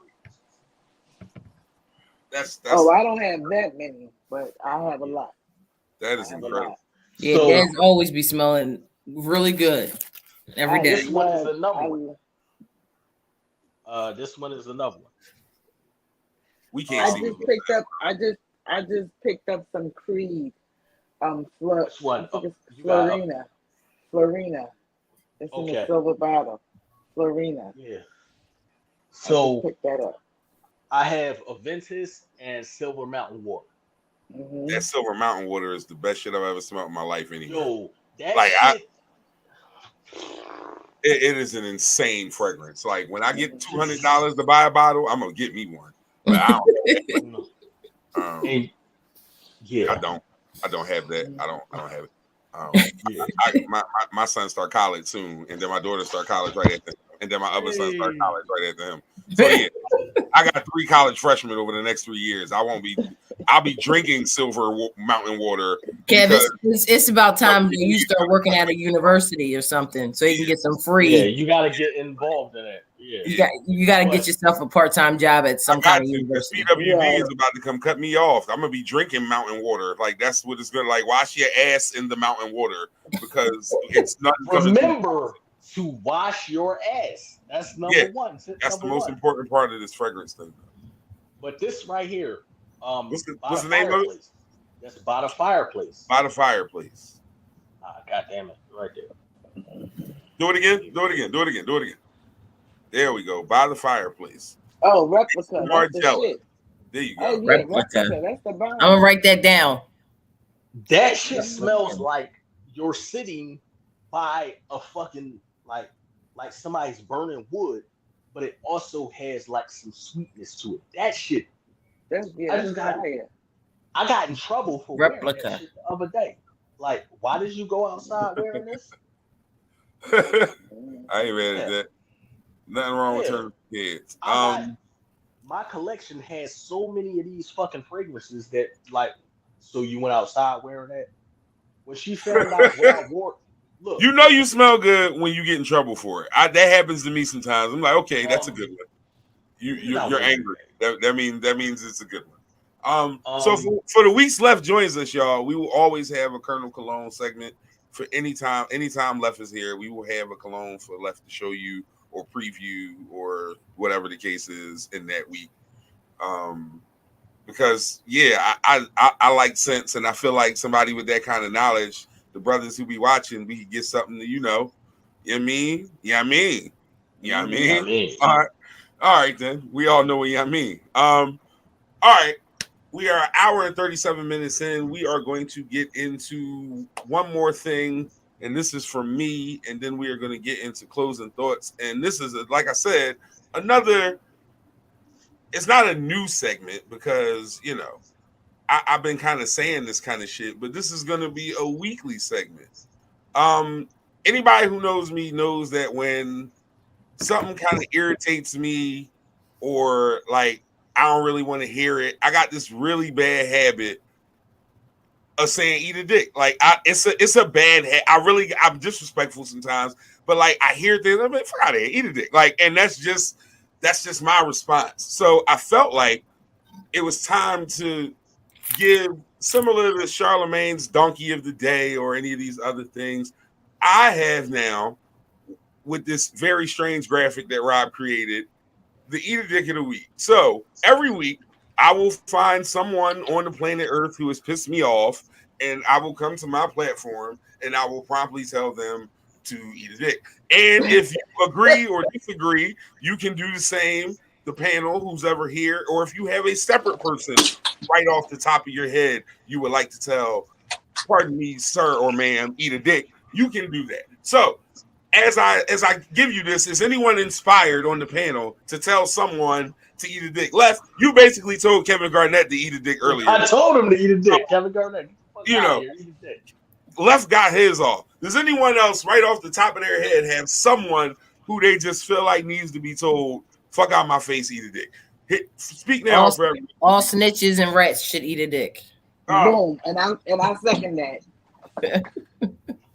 That's Oh, I don't have that many, but I have a lot. that is incredible. Yeah, So- Dad's always be smelling really good every day. This one is another one. This one is another one. We can't see. I just picked up some Creed. Which one? Florina. It's in the silver bottle. Florina. Yeah. So pick that up. I have Aventus and Silver Mountain Water. Mm-hmm. That Silver Mountain Water is the best shit I've ever smelled in my life. Anyway, Yo, that like shit. It is an insane fragrance. Like when I get $200 to buy a bottle, I'm gonna get me one. But I don't. Yeah, I don't have that. I don't have it. My son start college soon, and then my daughter start college right after, and then my other son start college right after him. So yeah, I got 3 college freshmen over the next 3 years. I'll be drinking Silver Mountain Water. Kev, it's about time that you start working at a university or something, so you can get some free. Yeah, you got to get involved in it. Yeah, you got to get yourself a part-time job at some kind of university. CWB is about to come cut me off. I'm gonna be drinking mountain water. Like that's what it's gonna like. Wash your ass in the mountain water because it's not. Remember to wash your ass. That's number one. That's the most important part of this fragrance thing. But this right here, what's the name of it? That's by the fireplace. By the fireplace. God damn it! Right there. Do it again. Do it again. Do it again. Do it again. There we go. By the fireplace. Oh, replica. Margiela. There you go. Oh, yeah, replica. That's the bomb. I'm gonna write that down. That shit smells like you're sitting by a fucking like somebody's burning wood, but it also has like some sweetness to it. That shit. I got in trouble for replica wearing that shit the other day. Like, why did you go outside wearing this? I ain't mad at that. Nothing wrong with her kids. My collection has so many of these fucking fragrances that, like, so you went outside wearing that. When she found out what I wore, look. You know you smell good when you get in trouble for it. That happens to me sometimes. I'm like, okay, that's a good one. You're angry. That means it's a good one. So for the weeks left joins us, y'all. We will always have a Colonel Cologne segment for anytime Left is here. We will have a cologne for Left to show you or preview or whatever the case is in that week. Because I like scents, and I feel like somebody with that kind of knowledge, the brothers who be watching, we could get something that you know what I mean. All right then. We all know what I mean. All right. We are an hour and 37 minutes in. We are going to get into one more thing, and this is for me, and then we are going to get into closing thoughts. And this is, like I said, it's not a new segment because, you know, I've been kind of saying this kind of shit, but this is going to be a weekly segment. Anybody who knows me knows that when something kind of irritates me or like I don't really want to hear it, I got this really bad habit of saying eat a dick. Like it's a bad I'm disrespectful sometimes, but like I hear things, I'm like, fuck out of here, eat a dick. Like, and that's just my response. So I felt like it was time to give, similar to Charlemagne's Donkey of the Day or any of these other things, I have now, with this very strange graphic that Rob created, the Eat a Dick of the Week. So every week, I will find someone on the planet Earth who has pissed me off, and I will come to my platform, and I will promptly tell them to eat a dick. And if you agree or disagree, you can do the same, the panel, who's ever here, or if you have a separate person right off the top of your head you would like to tell, pardon me, sir or ma'am, eat a dick, you can do that. So as I give you this, is anyone inspired on the panel to tell someone to eat a dick? Left, you basically told Kevin Garnett to eat a dick earlier. I told him to eat a dick. Kevin Garnett, you know, eat a dick. Left got his off. Does anyone else right off the top of their head have someone who they just feel like needs to be told, fuck out my face, eat a dick? Speak now. All snitches and rats should eat a dick. Boom. And I second that.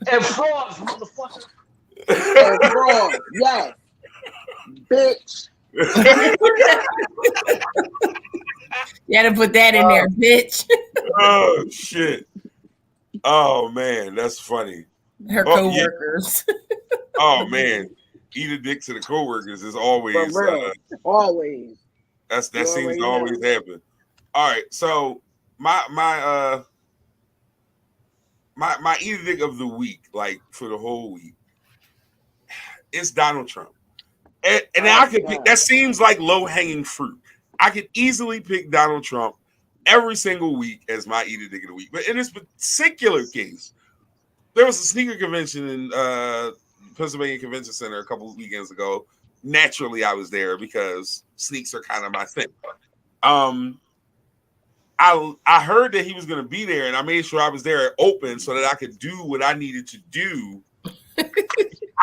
And frauds, motherfucker. Oh, fraud. Yes. Bitch. You had to put that in there, bitch. Oh shit. Oh man, that's funny. Her coworkers. Yeah. Oh man, eat a dick to the coworkers is always always. that seems to always happen. All right, so my eat a dick of the week, like for the whole week, it's Donald Trump. And I could pick, that seems like low-hanging fruit. I could easily pick Donald Trump every single week as my eat a dick of the week. But in this particular case, there was a sneaker convention in Pennsylvania Convention Center a couple of weekends ago. Naturally, I was there because sneaks are kind of my thing. I heard that he was going to be there, and I made sure I was there open so that I could do what I needed to do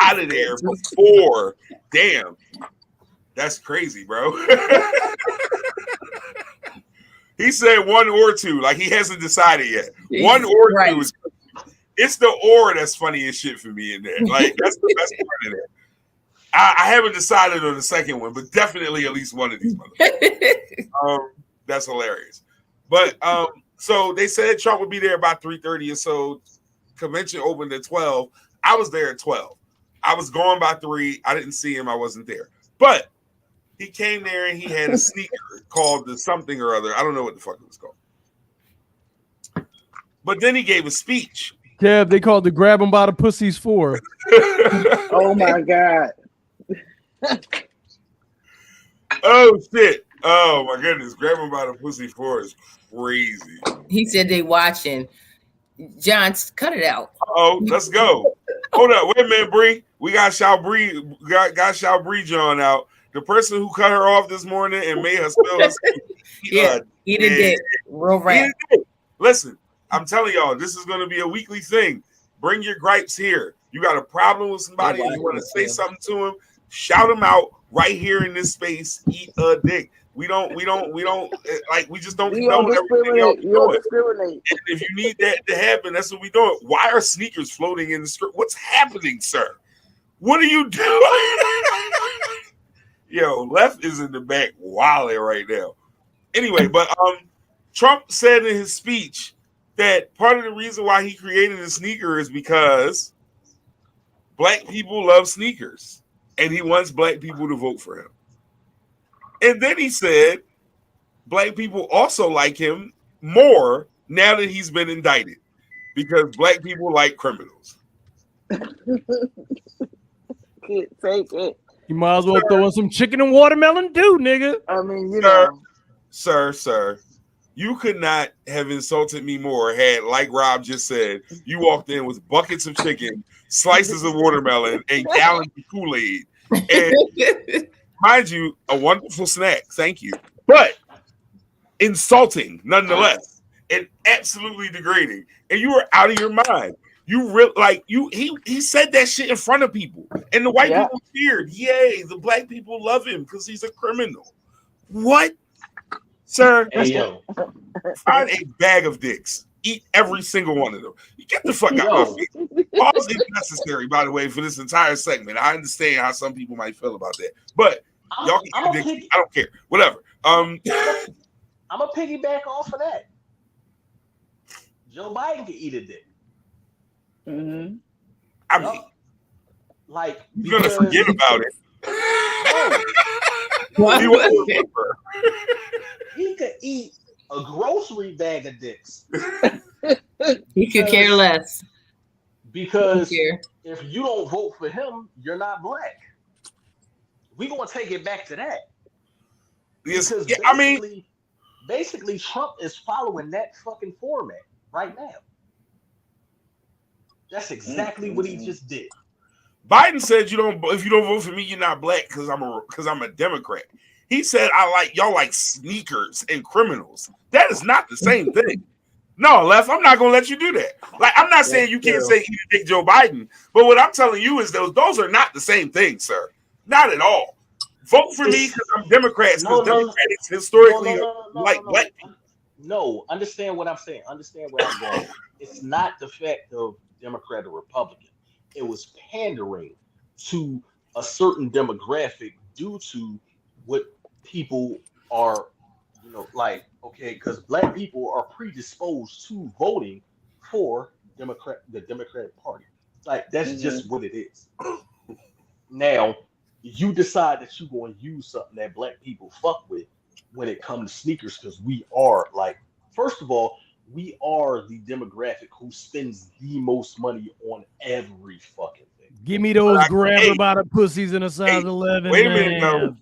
out of there before. Damn, that's crazy, bro. He said one or two, like he hasn't decided yet. One or two is. It's the or that's funny as shit for me in there. Like that's the best part of that. I haven't decided on the second one, but definitely at least one of these motherfuckers. That's hilarious. But so they said Trump would be there about 3:30 or so. Convention opened at 12. I was there at 12. I was going by 3. I didn't see him. I wasn't there. But he came there and he had a sneaker called the something or other. I don't know what the fuck it was called. But then he gave a speech. Kev, they called the grab him by the pussies 4. Oh my God. Oh shit. Oh my goodness. Grab him by the pussy 4 is crazy. He said they watching. John, cut it out. Oh, let's go. Hold up. Wait a minute, Bree. We got Shao Bree. Got Shao Bree John out. The person who cut her off this morning and made her spill her eat a dick. Real rap. Listen, I'm telling y'all, this is going to be a weekly thing. Bring your gripes here. You got a problem with somebody and you want to say something to them, shout them out right here in this space. Eat a dick. We just don't condone everything y'all doing. And if you need that to happen, that's what we doing. Why are sneakers floating in the street? What's happening, sir? What are you doing? Yo, Left is in the back wilding right now. Anyway, but Trump said in his speech that part of the reason why he created a sneaker is because black people love sneakers and he wants black people to vote for him. And then he said black people also like him more now that he's been indicted because black people like criminals. Take it. You might as well throw in some chicken and watermelon too, nigga. I mean, you know. Sir, you could not have insulted me more had, like Rob just said, you walked in with buckets of chicken, slices of watermelon, and gallons of Kool-Aid. And mind you, a wonderful snack. Thank you. But insulting nonetheless and absolutely degrading. And you were out of your mind. He said that shit in front of people. And the white people cheered. Yay, the black people love him because he's a criminal. What? Sir, find a bag of dicks. Eat every single one of them. You get the fuck out of my face. Pause is necessary, by the way, for this entire segment. I understand how some people might feel about that. But y'all can eat dicks. I don't care. Whatever. I'm gonna piggyback off of that. Joe Biden can eat a dick. Mm-hmm. I mean, like you're gonna forget about it. He could eat a grocery bag of dicks. He could care less. Because if you don't vote for him, you're not black. We're gonna take it back to that. Yes, because basically Trump is following that fucking format right now. That's exactly what he just did. Biden said if you don't vote for me, you're not black because I'm a Democrat. He said y'all like sneakers and criminals. That is not the same thing. No, Left, I'm not gonna let you do that. Like, I'm not saying you can't say eat a dick Joe Biden, but what I'm telling you is those are not the same thing, sir. Not at all. Vote for me because I'm Democrats, because Democrats historically like black people. No, understand what I'm saying. Understand where I'm going. It's not the fact of Democrat or Republican. It was pandering to a certain demographic due to what people are, like, okay, because black people are predisposed to voting for the Democratic Party. Like, that's just what it is. Now, you decide that you're going to use something that black people fuck with when it comes to sneakers, because we are, like, first of all, we are the demographic who spends the most money on every fucking thing. Give me those grabber by the pussies in a size 11. Wait a man. minute, though.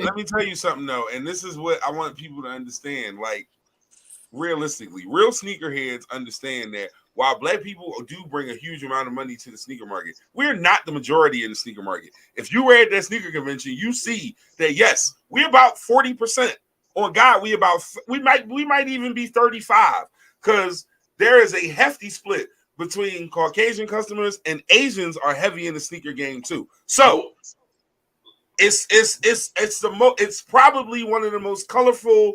Let me tell you something, though, and this is what I want people to understand. Like, realistically, real sneakerheads understand that while black people do bring a huge amount of money to the sneaker market, we're not the majority in the sneaker market. If you were at that sneaker convention, you see that yes, we're about 40%. On God, we might even be 35, because there is a hefty split between Caucasian customers, and Asians are heavy in the sneaker game too. So it's probably one of the most colorful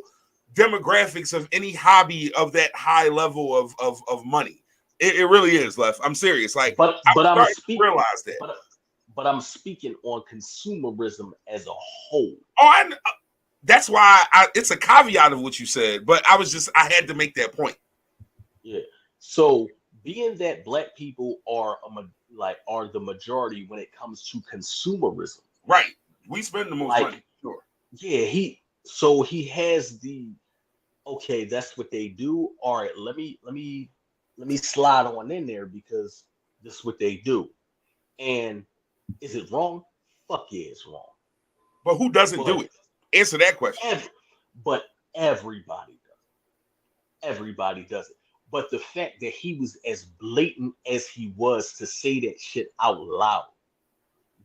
demographics of any hobby of that high level of money. It really is, Left. I'm serious. Like, but I'm speaking, realize that. But I'm speaking on consumerism as a whole. Oh, that's why it's a caveat of what you said, but I had to make that point. Yeah. So being that black people are the majority when it comes to consumerism, right? We spend the most money. Sure. Yeah. He has the, okay, that's what they do. All right, let me slide on in there because this is what they do. And is it wrong? Fuck yeah, it's wrong. But who doesn't do it? Answer that question. But everybody does. Everybody does it. But the fact that he was as blatant as he was to say that shit out loud,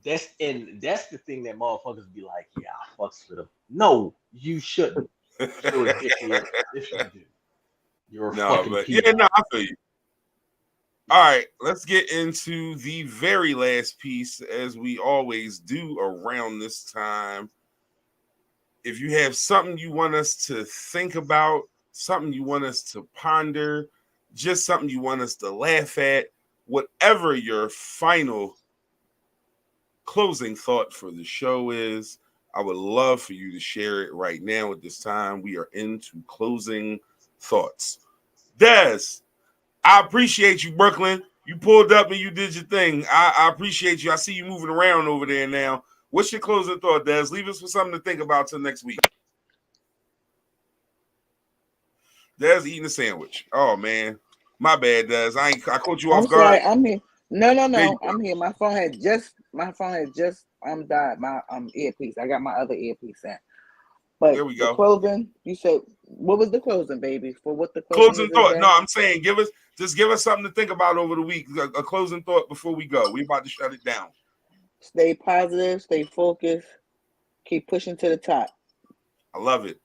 that's the thing that motherfuckers be like, yeah, I fucks with him. No, you shouldn't. You're a dickhead if you do. You're a fucking I feel you. All right, let's get into the very last piece, as we always do around this time. If you have something you want us to think about, something you want us to ponder, just something you want us to laugh at, whatever your final closing thought for the show is, I would love for you to share it right now at this time. We are into closing thoughts. Des, I appreciate you, Brooklyn. You pulled up and you did your thing. I appreciate you. I see you moving around over there now. What's your closing thought, Des? Leave us with something to think about till next week. Des eating a sandwich. Oh, man. My bad, Des. I caught you off guard. Sorry, I'm here. No. I'm here. My phone had just died. My earpiece. I got my other earpiece in. But there we go. The closing, you said, what was the closing, baby? For what the closing thought? No, I'm saying give us something to think about over the week. A closing thought before we go. We about to shut it down. Stay positive, stay focused, keep pushing to the top. I love it.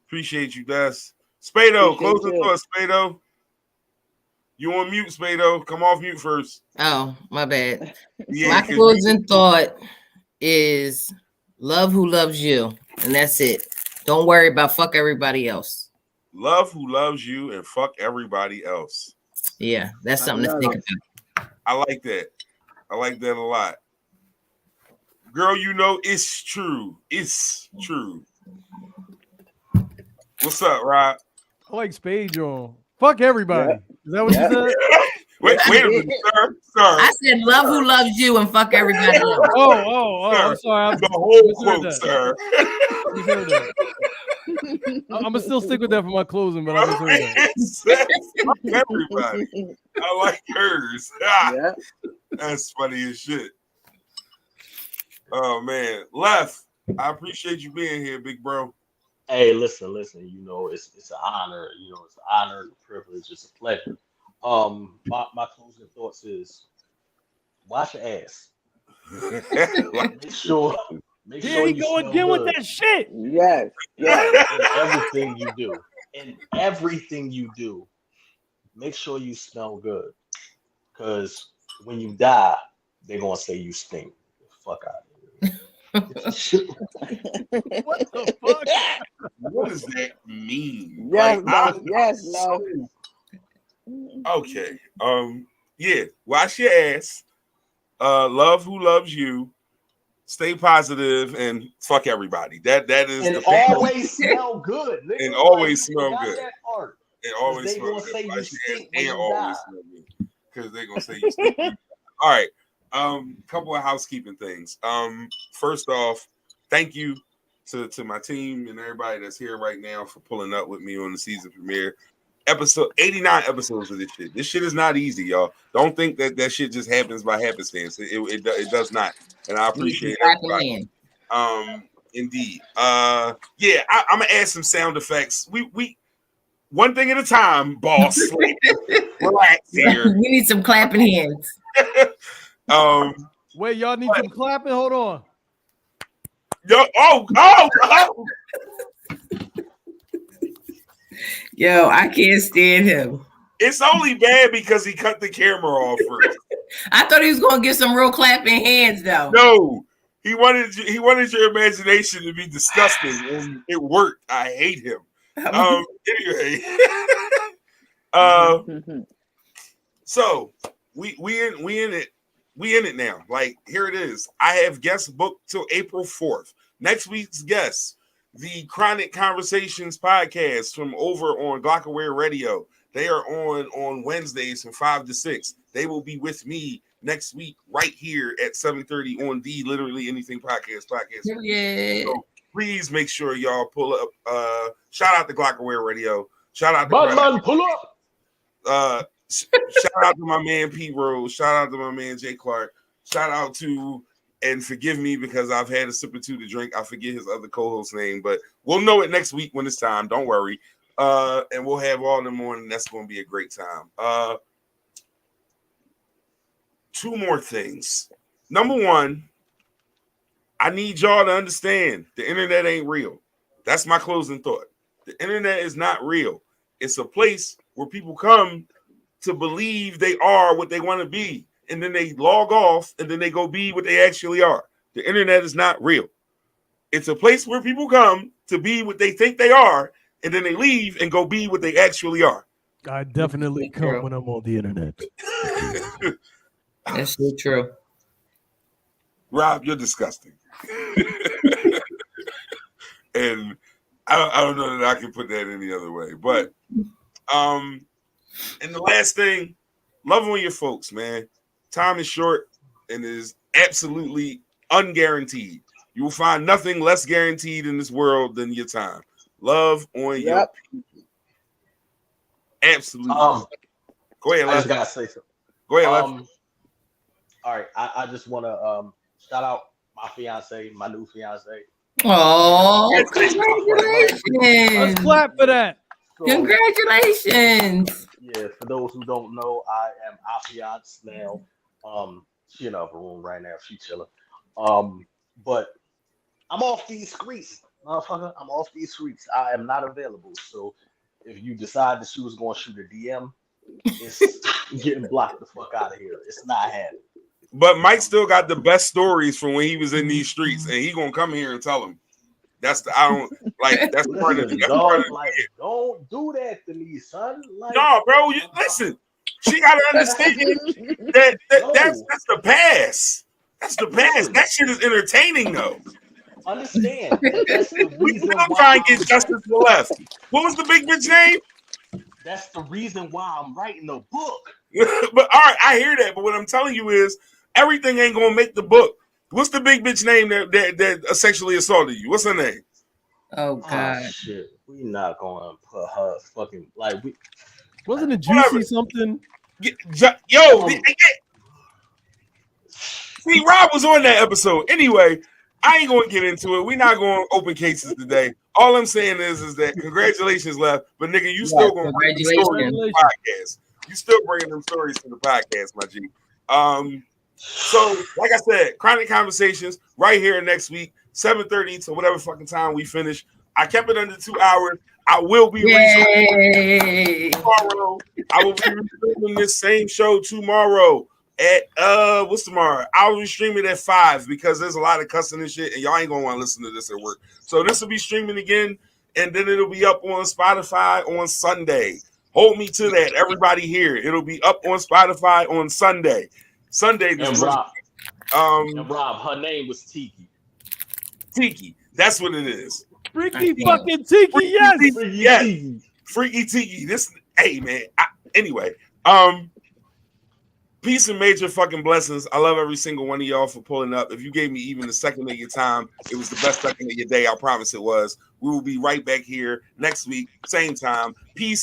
Appreciate you, Des. Spado, closing thought, Spado. You on mute, Spado. Come off mute first. Oh, my bad. My closing thought is love who loves you. And that's it. Don't worry about fuck everybody else. Love who loves you and fuck everybody else. Yeah, that's something to think about. I like that. I like that a lot. Girl, you know it's true. It's true. What's up, Rob? I like Spado. Fuck everybody. Yeah. Is that what you said? Wait a minute, sir. I said love who loves you and fuck everybody else. Oh, I'm sorry. The whole quote, sir. I'm gonna still stick with that for my closing, but I just heard that. Everybody. I like hers. Yeah. That's funny as shit. Oh man, Left. I appreciate you being here, big bro. Hey, listen. You know, it's an honor. You know, it's an honor and a privilege. It's a pleasure. My closing thoughts is wash your ass. Make sure Here you go again with that shit. Yes. In everything you do, make sure you smell good. Because when you die, they're gonna say you stink. Fuck out of here. What the fuck? What does that mean? Yes, no. Okay. Yeah. Wash your ass. love who loves you. Stay positive and fuck everybody. That is and the always smell good. Nigga. And always Like, smell good. That part. And always they smell gonna good. say you stink when and you always die. smell good. Because they're gonna say you stink. All right. Couple of housekeeping things. First off, thank you to my team and everybody that's here right now for pulling up with me on the season premiere. Episode 89 episodes of this shit. This shit is not easy, y'all. Don't think that shit just happens by happenstance. It does not. And I appreciate everybody. Indeed. Yeah, I'm gonna add some sound effects. We one thing at a time, boss. Relax here. We need some clapping hands. Wait, y'all need some clapping? Hold on. Oh. Yo, I can't stand him. It's only bad because he cut the camera off first. I thought he was gonna get some real clapping hands though. No, he wanted your imagination to be disgusting, and it worked. I hate him. Anyway, so we in it now. Like, here it is. I have guests booked till April 4th. Next week's guests, the Chronic Conversations podcast from over on Glockaware Radio. They are on Wednesdays from 5 to 6. They will be with me next week right here at 7:30 on the Literally Anything podcast. Yeah. So please make sure y'all pull up. Shout out to Glockaware Radio. Shout out to Batman, pull up. Shout out to my man Pete Rose. Shout out to my man Jay Clark. Shout out to, and forgive me because I've had a sip or two to drink. I forget his other co-host name, but we'll know it next week when it's time. Don't worry. And we'll have all in the morning. That's going to be a great time. Two more things. Number one, I need y'all to understand the internet ain't real. That's my closing thought. The internet is not real. It's a place where people come to believe they are what they want to be, and then they log off, and then they go be what they actually are. The internet is not real. It's a place where people come to be what they think they are, and then they leave and go be what they actually are. I definitely come when I'm on the internet. That's so true. Rob, you're disgusting. And I don't know that I can put that any other way. But and the last thing, love on your folks, man. Time is short and is absolutely unguaranteed. You will find nothing less guaranteed in this world than your time. Love on your people. Absolutely. Go ahead, I just gotta say something. Go ahead, Lef. All right, I just want to shout out my fiance, my new fiance. Oh, Let's congratulations! clap for that. So, Congratulations! yeah, for those who don't know, I am our fiance now. She in her room right now. She chilling. But I'm off these streets, motherfucker. I'm off these streets. I am not available. So if you decide that she was going to shoot a DM, it's getting blocked the fuck out of here. It's not happening. But Mike still got the best stories from when he was in these streets, and he gonna come here and tell them. That's part of the like, don't do that to me, son. Like, no, bro. Listen, she gotta understand that's the past. That's the past. That shit is entertaining though. Understand? That's the We reason still why trying to get justice for left. What was the big bitch name? That's the reason why I'm writing a book. But all right, I hear that. But what I'm telling you is, everything ain't gonna make the book. What's the big bitch name that sexually assaulted you? What's her name? Oh God! Oh, shit, we not gonna put her fucking like we. Wasn't it Juicy something? See, Rob was on that episode. Anyway, I ain't gonna get into it. We're not going to open cases today. All I'm saying is that congratulations, Left, but nigga, you still gonna bring the stories to the podcast. You still bringing them stories to the podcast, my G. So, like I said, Chronic Conversations right here next week, 7:30 to whatever fucking time we finish. I kept it under 2 hours. I will be tomorrow. I will be streaming this same show tomorrow at what's tomorrow? I'll be streaming at 5 because there's a lot of cussing and shit, and y'all ain't gonna want to listen to this at work. So this will be streaming again, and then it'll be up on Spotify on Sunday. Hold me to that, everybody here. It'll be up on Spotify on Sunday. Sunday, this And Rob, her name was Tiki. Tiki. That's what it is. Freaky fucking Tiki, yes. Freaky Tiki. This, hey man. Anyway, peace and major fucking blessings. I love every single one of y'all for pulling up. If you gave me even a second of your time, it was the best second of your day. I promise it was. We will be right back here next week, same time. Peace.